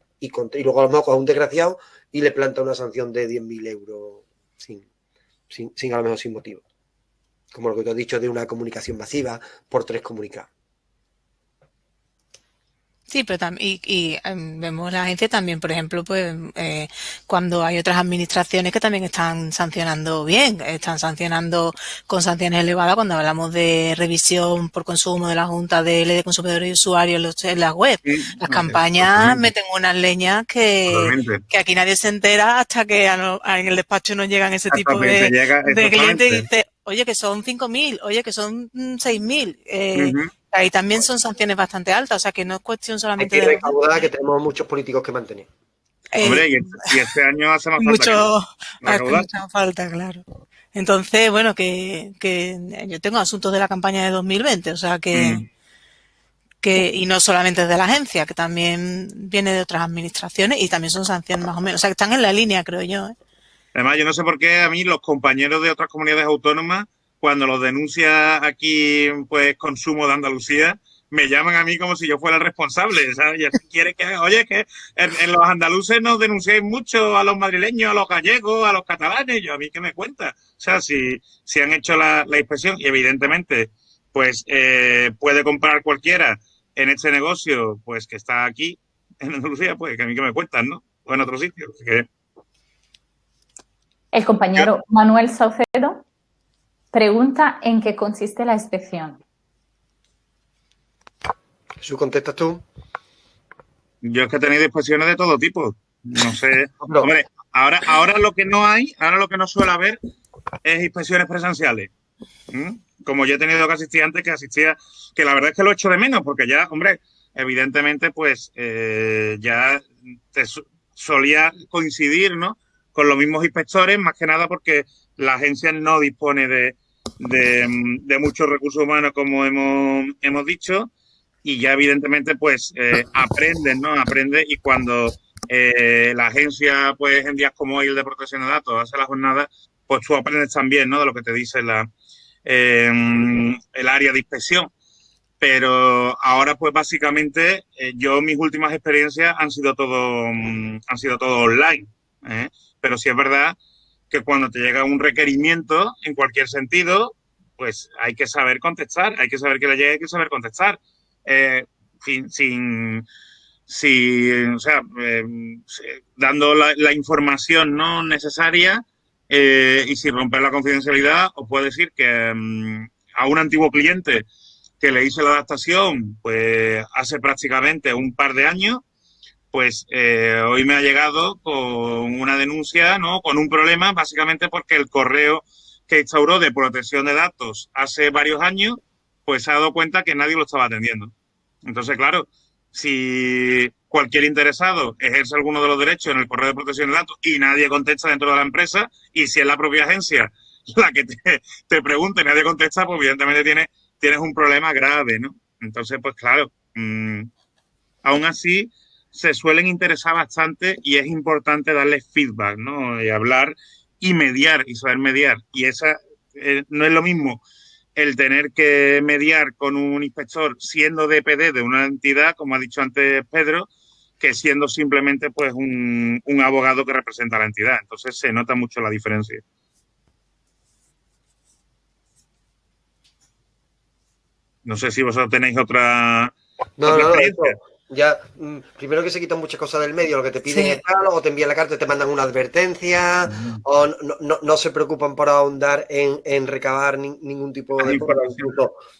luego a lo mejor coge a un desgraciado y le planta una sanción de 10.000 euros sin a lo mejor sin motivo. Como lo que te he dicho de una comunicación masiva por 3 comunicados. Sí, pero también vemos la agencia también, por ejemplo, pues cuando hay otras administraciones que también están sancionando bien, están sancionando con sanciones elevadas cuando hablamos de revisión por consumo de la Junta de Ley de Consumidores y Usuarios en la web. Las campañas meten unas leñas que aquí nadie se entera hasta que en el despacho no llegan ese tipo de clientes y dice, oye, que son 5.000, oye, que son 6.000. Ahí también son sanciones bastante altas, o sea que no es cuestión solamente de recaudar, que tenemos muchos políticos que mantener. Hombre, y este año hace más mucha falta, claro. Entonces, bueno, que yo tengo asuntos de la campaña de 2020, o sea que y no solamente de la agencia, que también viene de otras administraciones y también son sanciones más o menos, o sea que están en la línea, creo yo. Además, yo no sé por qué a mí los compañeros de otras comunidades autónomas, cuando los denuncia aquí, pues, Consumo de Andalucía, me llaman a mí como si yo fuera el responsable, ¿sabes? Y quiere que, oye, que en los andaluces nos denunciáis mucho a los madrileños, a los gallegos, a los catalanes, yo a mí qué me cuenta. O sea, si han hecho la inspección y evidentemente, pues, puede comprar cualquiera en este negocio, pues, que está aquí en Andalucía, pues, que a mí qué me cuentan, ¿no? O en otro sitio. Así que... El compañero Manuel Saucedo pregunta en qué consiste la inspección. ¿Jesús, contestas tú? Yo es que he tenido inspecciones de todo tipo. No sé. Hombre, ahora lo que no hay, ahora lo que no suele haber es inspecciones presenciales. Como yo he tenido que asistir antes, que la verdad es que lo echo de menos, porque ya, hombre, evidentemente, pues ya solía coincidir, ¿no?, con los mismos inspectores, más que nada porque la agencia no dispone de muchos recursos humanos, como hemos dicho, y ya evidentemente pues aprenden, ¿no? Aprende, y cuando la agencia, pues en días como hoy el de protección de datos hace la jornada, pues tú aprendes también, ¿no?, de lo que te dice el área de inspección. Pero ahora pues básicamente yo mis últimas experiencias han sido todo online, ¿eh? Pero sí es verdad que cuando te llega un requerimiento en cualquier sentido, pues hay que saber contestar, hay que saber que le llegue, hay que saber contestar. O sea, dando la información no necesaria y sin romper la confidencialidad. Os puedo decir que a un antiguo cliente que le hice la adaptación pues hace prácticamente un par de años, pues hoy me ha llegado con una denuncia, ¿no?, con un problema, básicamente porque el correo que instauró de protección de datos hace varios años, pues se ha dado cuenta que nadie lo estaba atendiendo. Entonces, claro, si cualquier interesado ejerce alguno de los derechos en el correo de protección de datos y nadie contesta dentro de la empresa, y si es la propia agencia la que te pregunta y nadie contesta, pues evidentemente tienes un problema grave, ¿no? Entonces, pues claro, aún así se suelen interesar bastante y es importante darles feedback, ¿no? Y hablar y mediar y saber mediar. Y esa no es lo mismo el tener que mediar con un inspector siendo DPD de una entidad, como ha dicho antes Pedro, que siendo simplemente pues un abogado que representa a la entidad. Entonces se nota mucho la diferencia. No sé si vosotros tenéis otra experiencia. Ya, primero que se quitan muchas cosas del medio, lo que te piden es tal, o te envían la carta, te mandan una advertencia, o no se preocupan por ahondar en recabar ningún tipo de información,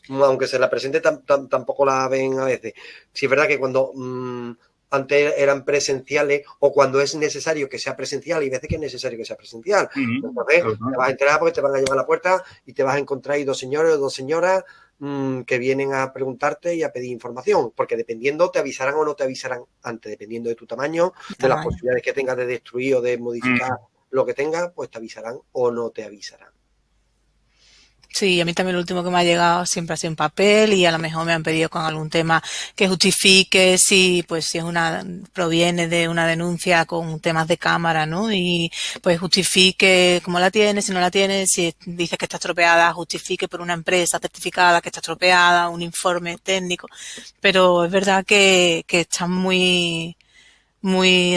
aunque se la presente tampoco la ven a veces. Sí es verdad que cuando antes eran presenciales, o cuando es necesario que sea presencial, y veces que es necesario que sea presencial. Entonces, te vas a enterar porque te van a llevar a la puerta y te vas a encontrar ahí 2 señores o 2 señoras que vienen a preguntarte y a pedir información, porque dependiendo te avisarán o no te avisarán antes, dependiendo de tu tamaño, de las posibilidades que tengas de destruir o de modificar lo que tengas, pues te avisarán o no te avisarán. Sí, a mí también lo último que me ha llegado siempre ha sido en papel, y a lo mejor me han pedido con algún tema que justifique si proviene de una denuncia con temas de cámara, ¿no? Y pues justifique cómo la tiene, si no la tiene, si dice que está estropeada, justifique por una empresa certificada que está estropeada, un informe técnico. Pero es verdad que están muy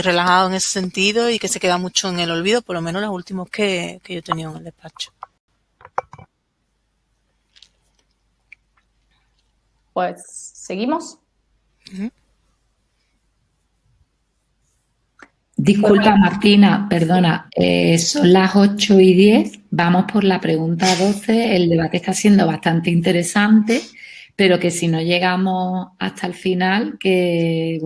relajados en ese sentido y que se queda mucho en el olvido, por lo menos los últimos que yo he tenido en el despacho. Pues, ¿seguimos? Disculpa, Martina, perdona, son las 8:10, vamos por la pregunta 12, el debate está siendo bastante interesante, pero que si no llegamos hasta el final, que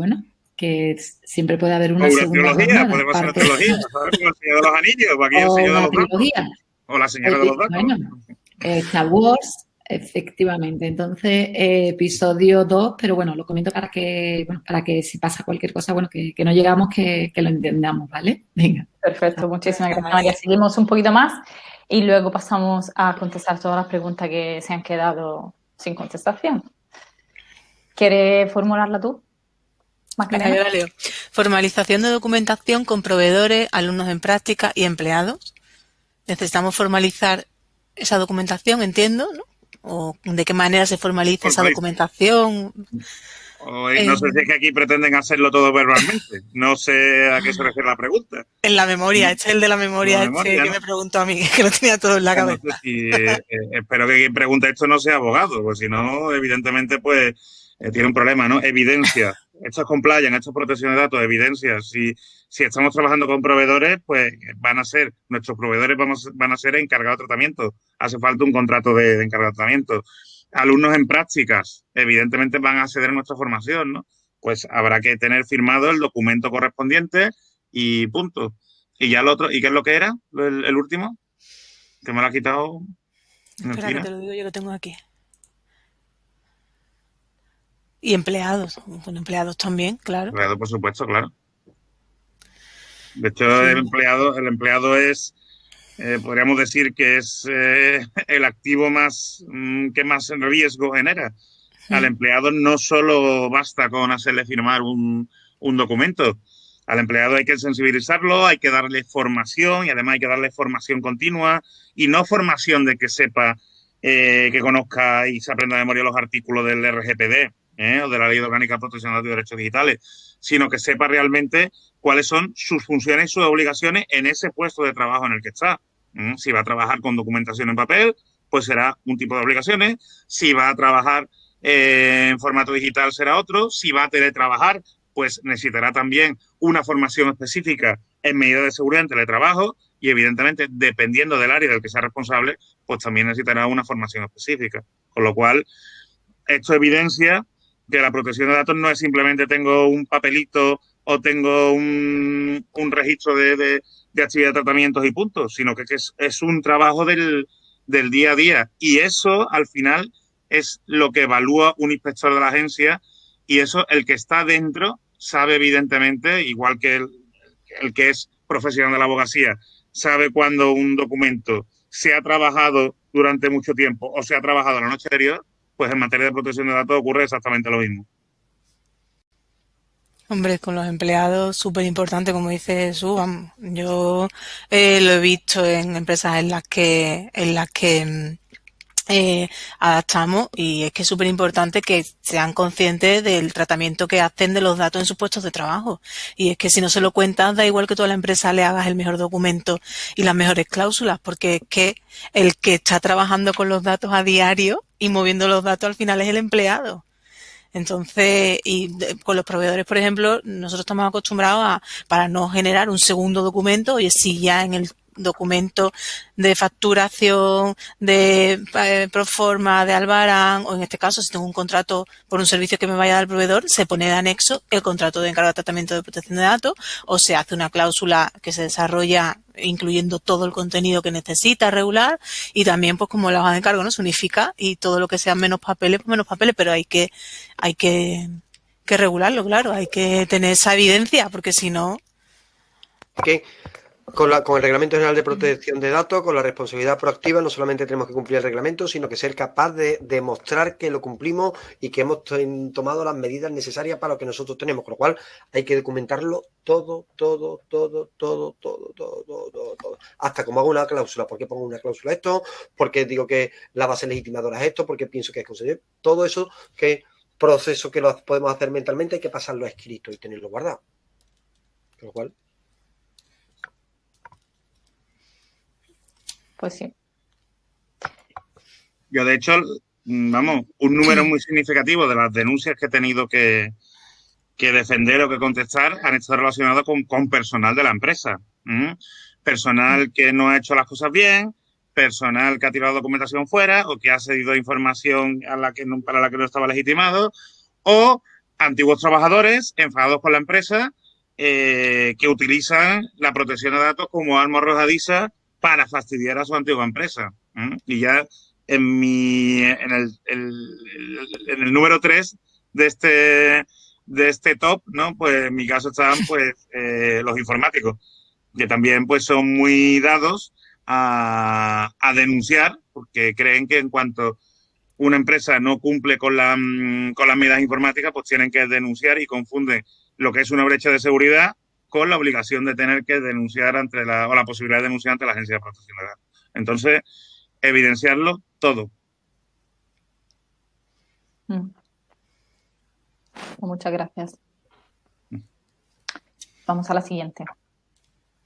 siempre puede haber una segunda jornada. Podemos hacer trilogía, ¿sabes? Como el Señor de los Anillos, o aquí el Señor de los Datos. O la Señora de los Datos. Bueno, Star Wars. Efectivamente, entonces episodio 2, pero bueno, lo comento para que si pasa cualquier cosa, bueno, que no llegamos, que lo entendamos, ¿vale? Venga. Perfecto, muchísimas gracias, María. Seguimos un poquito más y luego pasamos a contestar todas las preguntas que se han quedado sin contestación. ¿Quieres formularla tú? Venga, yo la leo. Formalización de documentación con proveedores, alumnos en práctica y empleados. Necesitamos formalizar esa documentación, entiendo, ¿no? ¿O de qué manera se formaliza esa documentación? No sé si es que aquí pretenden hacerlo todo verbalmente. No sé a qué se refiere la pregunta. En la memoria, este es el de la memoria, que me preguntó a mí, que lo tenía todo en la cabeza. No sé si, espero que quien pregunte esto no sea abogado, porque si no, evidentemente, pues tiene un problema, ¿no? Evidencia. Esto es compliance, esto es protección de datos, evidencia. Si estamos trabajando con proveedores, pues nuestros proveedores van a ser encargados de tratamiento. Hace falta un contrato de encargado de tratamiento. Alumnos en prácticas, evidentemente van a acceder a nuestra formación, ¿no? Pues habrá que tener firmado el documento correspondiente y punto. Y ya lo otro, ¿y qué es lo que era el último? Que me lo ha quitado. Espera, que te lo digo, yo lo tengo aquí. Y empleados, con empleados también, claro. Empleados, por supuesto, claro. De hecho, Sí. el empleado es, podríamos decir que es el activo más que más riesgo genera. Al empleado no solo basta con hacerle firmar un documento. Al empleado hay que sensibilizarlo, hay que darle formación y además hay que darle formación continua y no formación de que sepa, que conozca y se aprenda de memoria los artículos del RGPD o de la Ley Orgánica de Protección de los Derechos Digitales, sino que sepa realmente cuáles son sus funciones y sus obligaciones en ese puesto de trabajo en el que está. Si va a trabajar con documentación en papel, pues será un tipo de obligaciones. Si va a trabajar en formato digital, será otro. Si va a teletrabajar, pues necesitará también una formación específica en medidas de seguridad en teletrabajo y, evidentemente, dependiendo del área del que sea responsable, pues también necesitará una formación específica. Con lo cual, esto evidencia que la protección de datos no es simplemente tengo un papelito o tengo un registro de actividad de tratamientos y puntos, sino que es un trabajo del día a día. Y eso, al final, es lo que evalúa un inspector de la agencia y eso, el que está dentro, sabe evidentemente, igual que el que es profesional de la abogacía, sabe cuando un documento se ha trabajado durante mucho tiempo o se ha trabajado la noche anterior, pues en materia de protección de datos ocurre exactamente lo mismo. Hombre, con los empleados, súper importante, como dice Jesús. Vamos, yo lo he visto en empresas en las que adaptamos y es que es súper importante que sean conscientes del tratamiento que hacen de los datos en sus puestos de trabajo. Y es que si no se lo cuentas, da igual que toda la empresa le hagas el mejor documento y las mejores cláusulas, porque es que el que está trabajando con los datos a diario y moviendo los datos al final es el empleado. Entonces, con los proveedores, por ejemplo, nosotros estamos acostumbrados para no generar un segundo documento, oye, si ya en el documento de facturación, de proforma, de Albarán, o en este caso, si tengo un contrato por un servicio que me vaya a dar el proveedor, se pone de anexo el contrato de encargo de tratamiento de protección de datos, o se hace una cláusula que se desarrolla incluyendo todo el contenido que necesita regular, y también, pues como la hoja de encargo, ¿no? Se unifica y todo lo que sea menos papeles, pero hay que regularlo, claro, hay que tener esa evidencia, porque si no... Okay. Con el Reglamento General de Protección de Datos, con la responsabilidad proactiva, no solamente tenemos que cumplir el reglamento, sino que ser capaz de demostrar que lo cumplimos y que hemos tomado las medidas necesarias para lo que nosotros tenemos. Con lo cual, hay que documentarlo todo. Hasta como hago una cláusula. ¿Por qué pongo una cláusula esto? ¿Por qué digo que la base legitimadora es esto? ¿Por qué pienso que es conseguir? Todo eso, que proceso que lo podemos hacer mentalmente, hay que pasarlo a escrito y tenerlo guardado. Con lo cual... Pues sí. Yo, de hecho, vamos, un número muy significativo de las denuncias que he tenido que defender o que contestar han estado relacionados con personal de la empresa. Personal que no ha hecho las cosas bien, personal que ha tirado documentación fuera o que ha cedido información para la que no estaba legitimado, o antiguos trabajadores enfadados con la empresa que utilizan la protección de datos como arma arrojadiza para fastidiar a su antigua empresa. Y ya en el número 3 de este top, ¿no? Pues en mi caso están pues los informáticos, que también pues son muy dados a denunciar, porque creen que en cuanto una empresa no cumple con las medidas informáticas, pues tienen que denunciar y confunden lo que es una brecha de seguridad con la obligación de tener que denunciar o la posibilidad de denunciar ante la Agencia de Protección de Datos. Entonces, evidenciarlo todo. Muchas gracias. Vamos a la siguiente.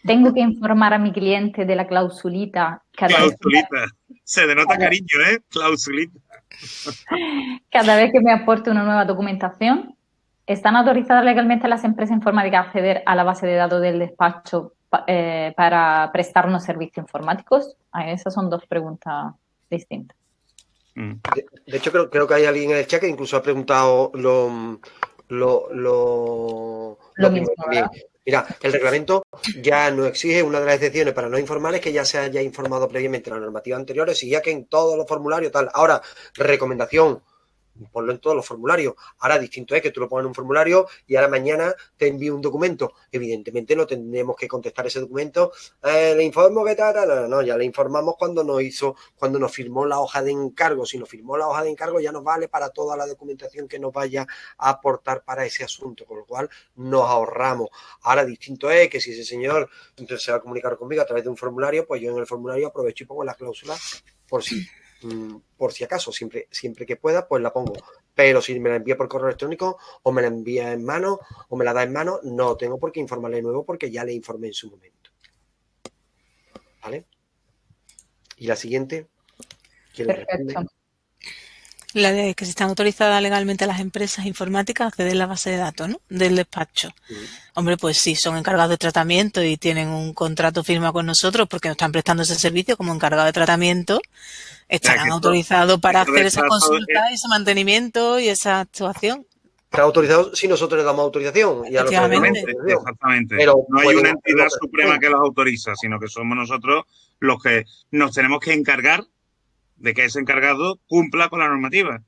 Tengo que informar a mi cliente de la clausulita. Clausulita. Se denota cariño, ¿eh? Clausulita. Cada vez que me aporte una nueva documentación. ¿Están autorizadas legalmente las empresas informáticas a acceder a la base de datos del despacho para prestarnos servicios informáticos? Esas son dos preguntas distintas. De hecho, creo que hay alguien en el chat que incluso ha preguntado lo mismo también. Mira, el reglamento ya no exige, una de las excepciones para no informar es que ya se haya informado previamente la normativa anterior, exigía que en todos los formularios tal. Ahora, recomendación, ponlo en todos los formularios. Ahora, distinto es que tú lo pongas en un formulario y ahora mañana te envío un documento. Evidentemente no tendremos que contestar ese documento. Le informo que tal, no, ya le informamos cuando nos firmó la hoja de encargo. Si nos firmó la hoja de encargo ya nos vale para toda la documentación que nos vaya a aportar para ese asunto, con lo cual nos ahorramos. Ahora, distinto es que si ese señor entonces se va a comunicar conmigo a través de un formulario, pues yo en el formulario aprovecho y pongo la cláusula por si acaso, siempre que pueda, pues la pongo. Pero si me la envía por correo electrónico o me la envía en mano o me la da en mano, no tengo por qué informarle de nuevo porque ya le informé en su momento. ¿Vale? Y la siguiente. ¿Quién le responde? La de que si están autorizadas legalmente las empresas informáticas a acceder a la base de datos, ¿no? Del despacho. Hombre, pues sí, son encargados de tratamiento y tienen un contrato firmado con nosotros porque nos están prestando ese servicio como encargado de tratamiento. Estarán autorizados para hacer esas consultas y ese mantenimiento y esa actuación. Están autorizados si nosotros le damos autorización. Y a exactamente. Pero no hay una entidad suprema que los autoriza, sino que somos nosotros los que nos tenemos que encargar de que ese encargado cumpla con la normativa.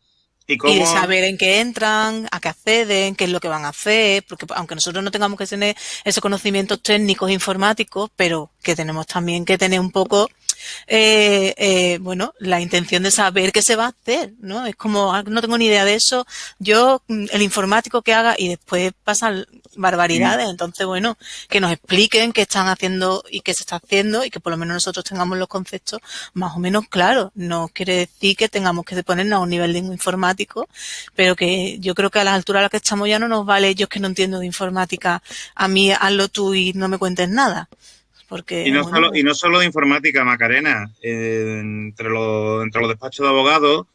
Y de saber en qué entran, a qué acceden, qué es lo que van a hacer, porque aunque nosotros no tengamos que tener esos conocimientos técnicos informáticos, pero que tenemos también que tener un poco la intención de saber qué se va a hacer, ¿no? Es como, no tengo ni idea de eso, yo, el informático que haga, y después pasan barbaridades, entonces, bueno, que nos expliquen qué están haciendo y qué se está haciendo y que por lo menos nosotros tengamos los conceptos más o menos claros. No quiere decir que tengamos que ponernos a un nivel de informático, pero que yo creo que a las alturas a las que estamos ya no nos vale, yo es que no entiendo de informática, a mí hazlo tú y no me cuentes nada. Porque, y no solo de informática, Macarena, entre los despachos de abogados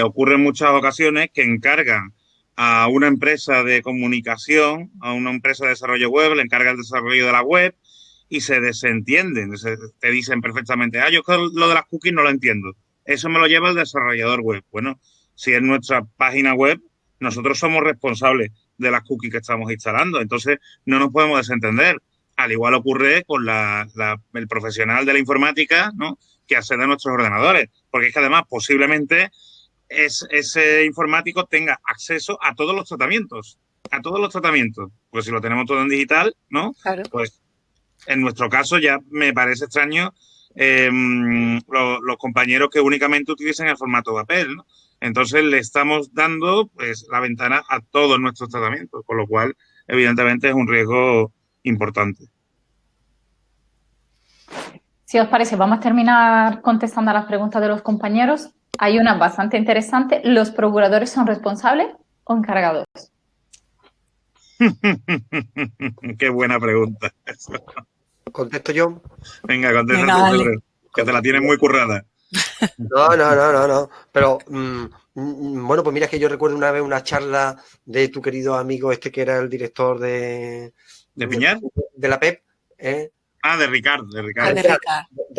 ocurren muchas ocasiones que encargan a una empresa de comunicación, a una empresa de desarrollo web, le encarga el desarrollo de la web y se desentienden, te dicen perfectamente, yo lo de las cookies no lo entiendo, eso me lo lleva el desarrollador web. Bueno, si es nuestra página web, nosotros somos responsables de las cookies que estamos instalando, entonces no nos podemos desentender. Al igual ocurre con el profesional de la informática, ¿no?, que accede a nuestros ordenadores, porque es que además posiblemente ese informático tenga acceso a todos los tratamientos, pues si lo tenemos todo en digital, ¿no? Claro. Pues en nuestro caso ya me parece extraño los compañeros que únicamente utilizan el formato papel, ¿no? Entonces le estamos dando pues la ventana a todos nuestros tratamientos, con lo cual evidentemente es un riesgo importante. Si os parece, vamos a terminar contestando a las preguntas de los compañeros. Hay una bastante interesante. ¿Los procuradores son responsables o encargados? Qué buena pregunta. ¿Contesto yo? Venga, contesta tú, que te la tienes muy currada. No. Pero, bueno, pues mira que yo recuerdo una vez una charla de tu querido amigo que era el director ¿De Piñar? De la PEP. De Ricard. De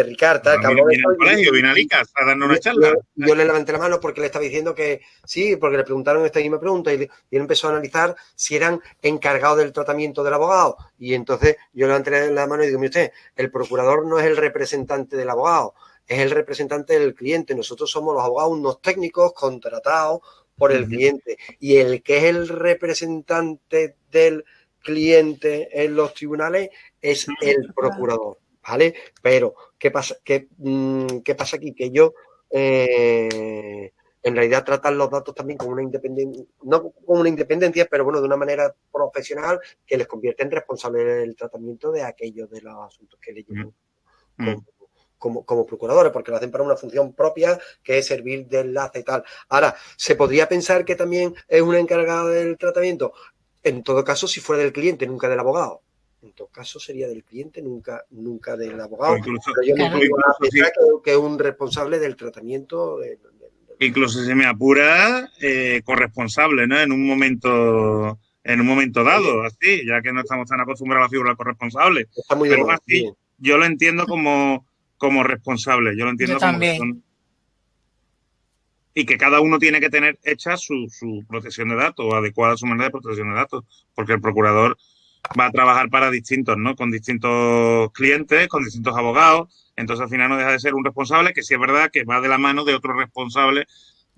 Ricard. Vino al colegio, vino a Licas a darnos una charla. Yo le levanté la mano porque le estaba diciendo que sí, porque le preguntaron esta misma pregunta y él empezó a analizar si eran encargados del tratamiento del abogado. Y entonces yo levanté la mano y digo, mire usted, el procurador no es el representante del abogado, es el representante del cliente. Nosotros somos los abogados unos técnicos contratados por el cliente. Y el que es el representante del cliente en los tribunales es el procurador, ¿vale? Pero, ¿qué pasa aquí? Que ellos en realidad tratan los datos también con una independencia, no con una independencia, pero bueno, de una manera profesional que les convierte en responsables del tratamiento de aquellos de los asuntos que le llevan como procuradores, porque lo hacen para una función propia que es servir de enlace y tal. Ahora, ¿se podría pensar que también es una encargada del tratamiento? En todo caso, si fuera del cliente, nunca del abogado. En todo caso, sería del cliente, nunca del abogado. Pero yo me digo que es un responsable del tratamiento. Incluso si me apura, corresponsable, ¿no? En un momento dado, así, ya que no estamos tan acostumbrados a la figura del corresponsable. Está muy pero así, yo lo entiendo como responsable. Yo lo entiendo como también. Y que cada uno tiene que tener hecha su protección de datos, o adecuada su manera de protección de datos, porque el procurador va a trabajar para distintos, ¿no? Con distintos clientes, con distintos abogados, entonces al final no deja de ser un responsable que sí es verdad que va de la mano de otro responsable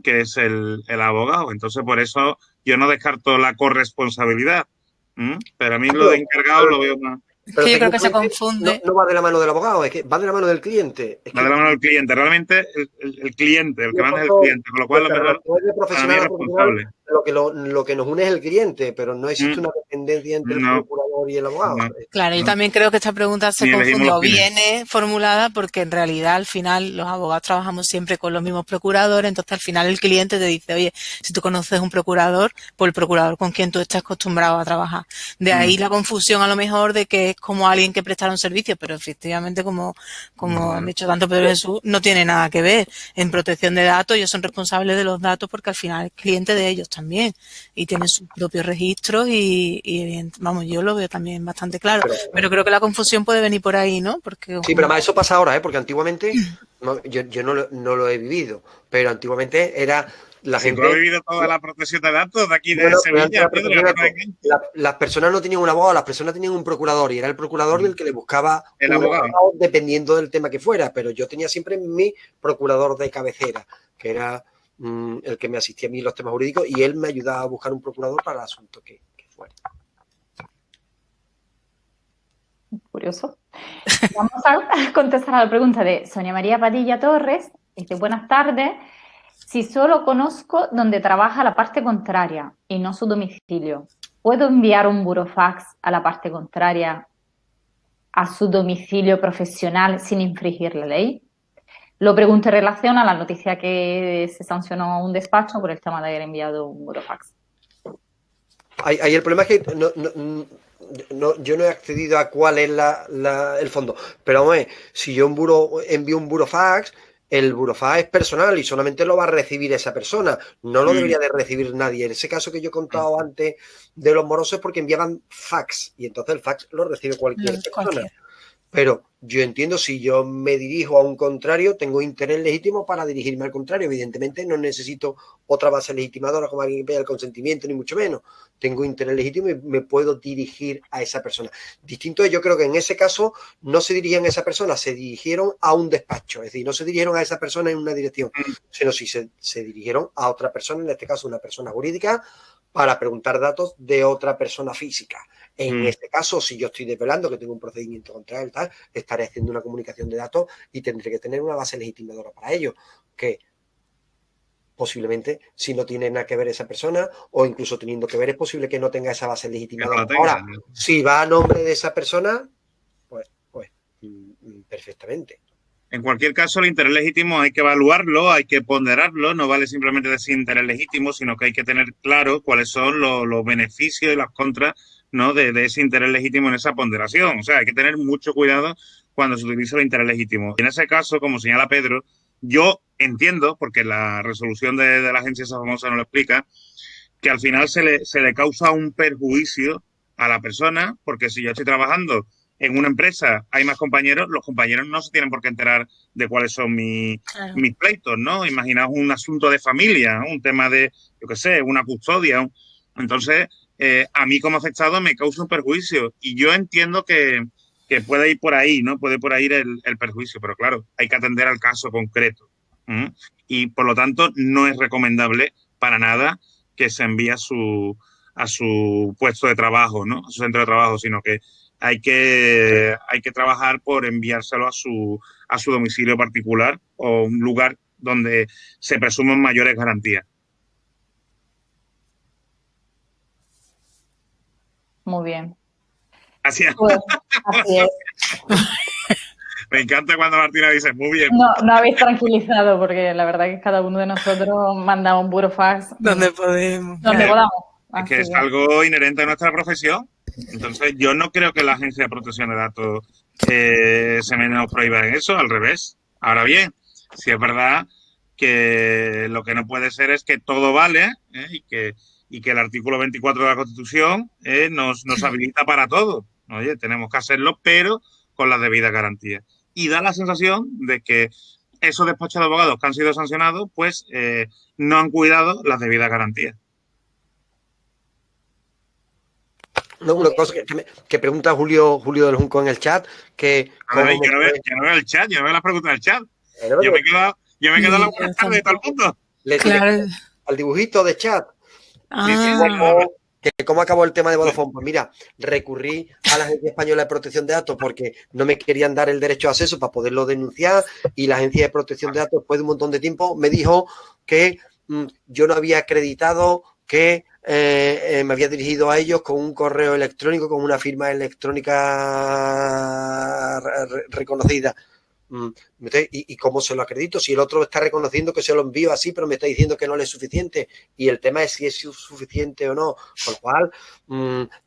que es el abogado. Entonces, por eso yo no descarto la corresponsabilidad. Pero a mí lo de encargado lo veo más. Es que yo creo que se confunde. No va de la mano del abogado, es que va de la mano del cliente. Va de la mano del cliente. Realmente el cliente, el que manda es el cliente, con lo cual lo mejor para mí es responsable. Lo que nos une es el cliente, pero no existe una dependencia entre el procurador y el abogado. Claro, yo también creo que esta pregunta se confunde o viene formulada porque en realidad al final los abogados trabajamos siempre con los mismos procuradores, entonces al final el cliente te dice, oye, si tú conoces un procurador, pues el procurador con quien tú estás acostumbrado a trabajar. De ahí la confusión a lo mejor de que es como alguien que prestara un servicio, pero efectivamente como han dicho tanto Pedro y Jesús, no tiene nada que ver. En protección de datos ellos son responsables de los datos porque al final es cliente de ellos también y tienen sus propios registros y vamos, yo lo veo también bastante claro, pero creo que la confusión puede venir por ahí, ¿no? Porque sí, pero además eso pasa ahora, porque antiguamente yo no lo he vivido, pero antiguamente era la gente... Tú has vivido toda la protección de datos de aquí de Sevilla, Pedro. Las personas no tenían un abogado, las personas tenían un procurador y era el procurador el que le buscaba el un abogado dependiendo del tema que fuera, pero yo tenía siempre mi procurador de cabecera, que era el que me asistía a mí en los temas jurídicos y él me ayudaba a buscar un procurador para el asunto que fuera. Curioso. Vamos a contestar a la pregunta de Sonia María Padilla Torres. Dice, buenas tardes. Si solo conozco donde trabaja la parte contraria y no su domicilio, ¿puedo enviar un burofax a la parte contraria a su domicilio profesional sin infringir la ley? Lo pregunto en relación a la noticia que se sancionó un despacho por el tema de haber enviado un burofax. Ahí el problema es que yo no he accedido a cuál es el fondo, pero vamos a ver, si yo envío un burofax, el burofax es personal y solamente lo va a recibir esa persona, no lo debería de recibir nadie. En ese caso que yo he contado antes de los morosos es porque enviaban fax y entonces el fax lo recibe cualquier persona. Pero yo entiendo, si yo me dirijo a un contrario, tengo interés legítimo para dirigirme al contrario. Evidentemente no necesito otra base legitimadora como alguien que pida el consentimiento, ni mucho menos. Tengo interés legítimo y me puedo dirigir a esa persona. Distinto es, yo creo que en ese caso no se dirigían a esa persona, se dirigieron a un despacho. Es decir, no se dirigieron a esa persona en una dirección, sino si se dirigieron a otra persona, en este caso una persona jurídica, para preguntar datos de otra persona física. En este caso, si yo estoy desvelando que tengo un procedimiento contra él, tal, estaré haciendo una comunicación de datos y tendré que tener una base legitimadora para ello, que posiblemente, si no tiene nada que ver esa persona, o incluso teniendo que ver, es posible que no tenga esa base legitimadora. Ahora, si va a nombre de esa persona, pues perfectamente. En cualquier caso, el interés legítimo hay que evaluarlo, hay que ponderarlo, no vale simplemente decir interés legítimo, sino que hay que tener claro cuáles son los beneficios y las contras, ¿no?, de ese interés legítimo en esa ponderación. O sea, hay que tener mucho cuidado cuando se utiliza el interés legítimo. Y en ese caso, como señala Pedro, yo entiendo, porque la resolución de la agencia esa famosa nos lo explica, que al final se le causa un perjuicio a la persona, porque si yo estoy trabajando en una empresa, hay más compañeros, los compañeros no se tienen por qué enterar de cuáles son mis pleitos, ¿no? Imaginaos un asunto de familia, ¿no?, un tema de, yo qué sé, una custodia. Entonces, a mí como afectado me causa un perjuicio y yo entiendo que puede ir por ahí, ¿no? Puede por ahí el perjuicio, pero claro, hay que atender al caso concreto. Y por lo tanto, no es recomendable para nada que se envíe a su puesto de trabajo, ¿no?, a su centro de trabajo, sino que hay que trabajar por enviárselo a su domicilio particular o un lugar donde se presuman mayores garantías. Muy bien. Así es. Pues, así es. Me encanta cuando Martina dice, muy bien. No habéis tranquilizado porque la verdad que cada uno de nosotros manda un burofax. Donde podemos. Donde podamos. Es que es algo inherente a nuestra profesión. Entonces, yo no creo que la Agencia de Protección de Datos se nos prohíba en eso, al revés. Ahora bien, si es verdad que lo que no puede ser es que todo vale y que el artículo 24 de la Constitución nos habilita para todo. Oye, tenemos que hacerlo, pero con las debidas garantías. Y da la sensación de que esos despachos de abogados que han sido sancionados, pues no han cuidado las debidas garantías. No, una cosa que pregunta Julio del Junco en el chat, que... Yo no veo el chat, yo no veo las preguntas del chat. Yo me he quedado la buena tarde de todo el mundo. le tiré al dibujito de chat. ¿Cómo acabó el tema de Vodafone? Pues mira, recurrí a la Agencia Española de Protección de Datos porque no me querían dar el derecho de acceso para poderlo denunciar, y la Agencia de Protección de Datos, después de un montón de tiempo, me dijo que yo no había acreditado que me había dirigido a ellos con un correo electrónico, con una firma electrónica reconocida. ¿Y cómo se lo acredito? Si el otro está reconociendo que se lo envío así, pero me está diciendo que no le es suficiente, y el tema es si es suficiente o no. Con lo cual,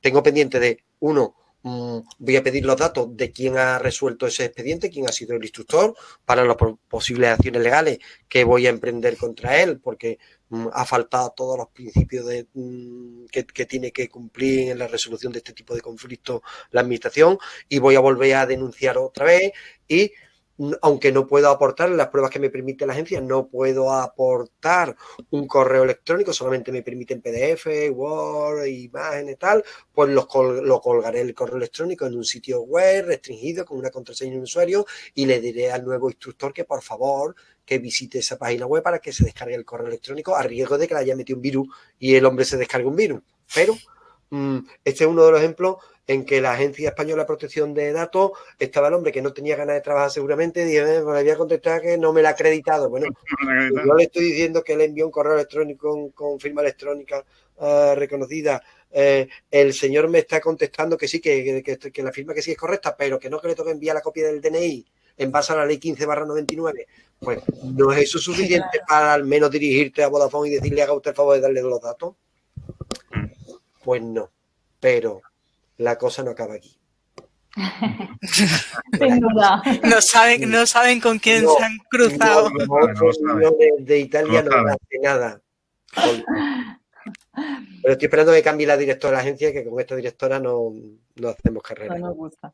tengo pendiente de, voy a pedir los datos de quién ha resuelto ese expediente, quién ha sido el instructor, para las posibles acciones legales que voy a emprender contra él, porque ha faltado todos los principios que tiene que cumplir en la resolución de este tipo de conflictos la administración, y voy a volver a denunciar otra vez. Y aunque no puedo aportar las pruebas que me permite la agencia, no puedo aportar un correo electrónico, solamente me permiten PDF, Word, imágenes, tal, pues lo colgaré el correo electrónico en un sitio web restringido con una contraseña de un usuario, y le diré al nuevo instructor que por favor que visite esa página web para que se descargue el correo electrónico, a riesgo de que le haya metido un virus y el hombre se descargue un virus. Pero este es uno de los ejemplos en que la Agencia Española de Protección de Datos, estaba el hombre que no tenía ganas de trabajar seguramente, y dije, me voy a contestar que no me la ha acreditado. Bueno, yo le estoy diciendo que le envió un correo electrónico con firma electrónica reconocida. El señor me está contestando que sí, que la firma que sí es correcta, pero que no, que le toque enviar la copia del DNI en base a la ley 15/99. Pues no es eso suficiente para al menos dirigirte a Vodafone y decirle, haga usted el favor de darle los datos. Pues no, pero la cosa no acaba aquí. Sin duda. No saben con quién se han cruzado. De Italia no hace nada. Pero estoy esperando que cambie la directora de la agencia, que con esta directora no hacemos carrera. No nos gusta.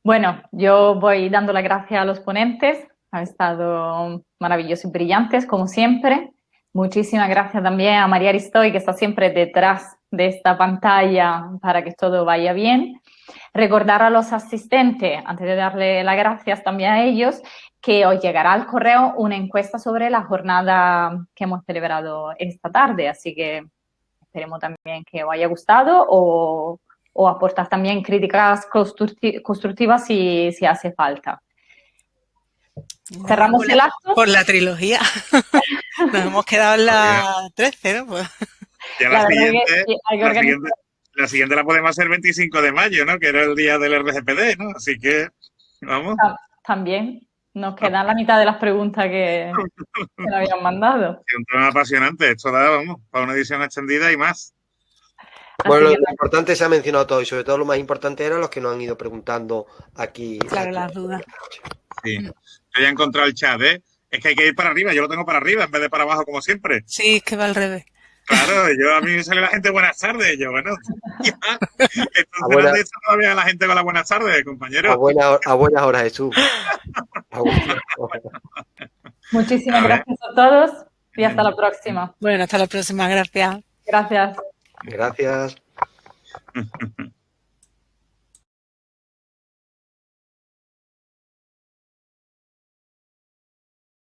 Bueno, yo voy dando las gracias a los ponentes. Han estado maravillosos y brillantes, como siempre. Muchísimas gracias también a María Aristoy, que está siempre detrás de esta pantalla para que todo vaya bien. Recordar a los asistentes, antes de darle las gracias también a ellos, que os llegará al correo una encuesta sobre la jornada que hemos celebrado esta tarde. Así que esperemos también que os haya gustado, o aportar también críticas constructivas si hace falta. Cerramos el acto. Por la trilogía. Nos hemos quedado en la 13, ¿no? Pues. Ya la siguiente la podemos hacer el 25 de mayo, ¿no? Que era el día del RGPD, ¿no? Así que, vamos. También nos quedan la mitad de las preguntas que nos habían mandado. Es un tema apasionante. Esto da, vamos, para una edición extendida y más. Bueno, lo importante se ha mencionado todo, y sobre todo lo más importante eran los que nos han ido preguntando aquí. Claro, las dudas. Sí. Yo ya he encontrado el chat, ¿eh? Es que hay que ir para arriba, yo lo tengo para arriba en vez de para abajo como siempre. Sí, es que va al revés. Claro, a mí me sale la gente buenas tardes, yo bueno, ya. Entonces ¿dónde está todavía la gente con las buenas tardes, compañero? A buenas horas, Jesús. Muchísimas gracias a todos y hasta la próxima. Bueno, hasta la próxima, gracias. Gracias. Gracias.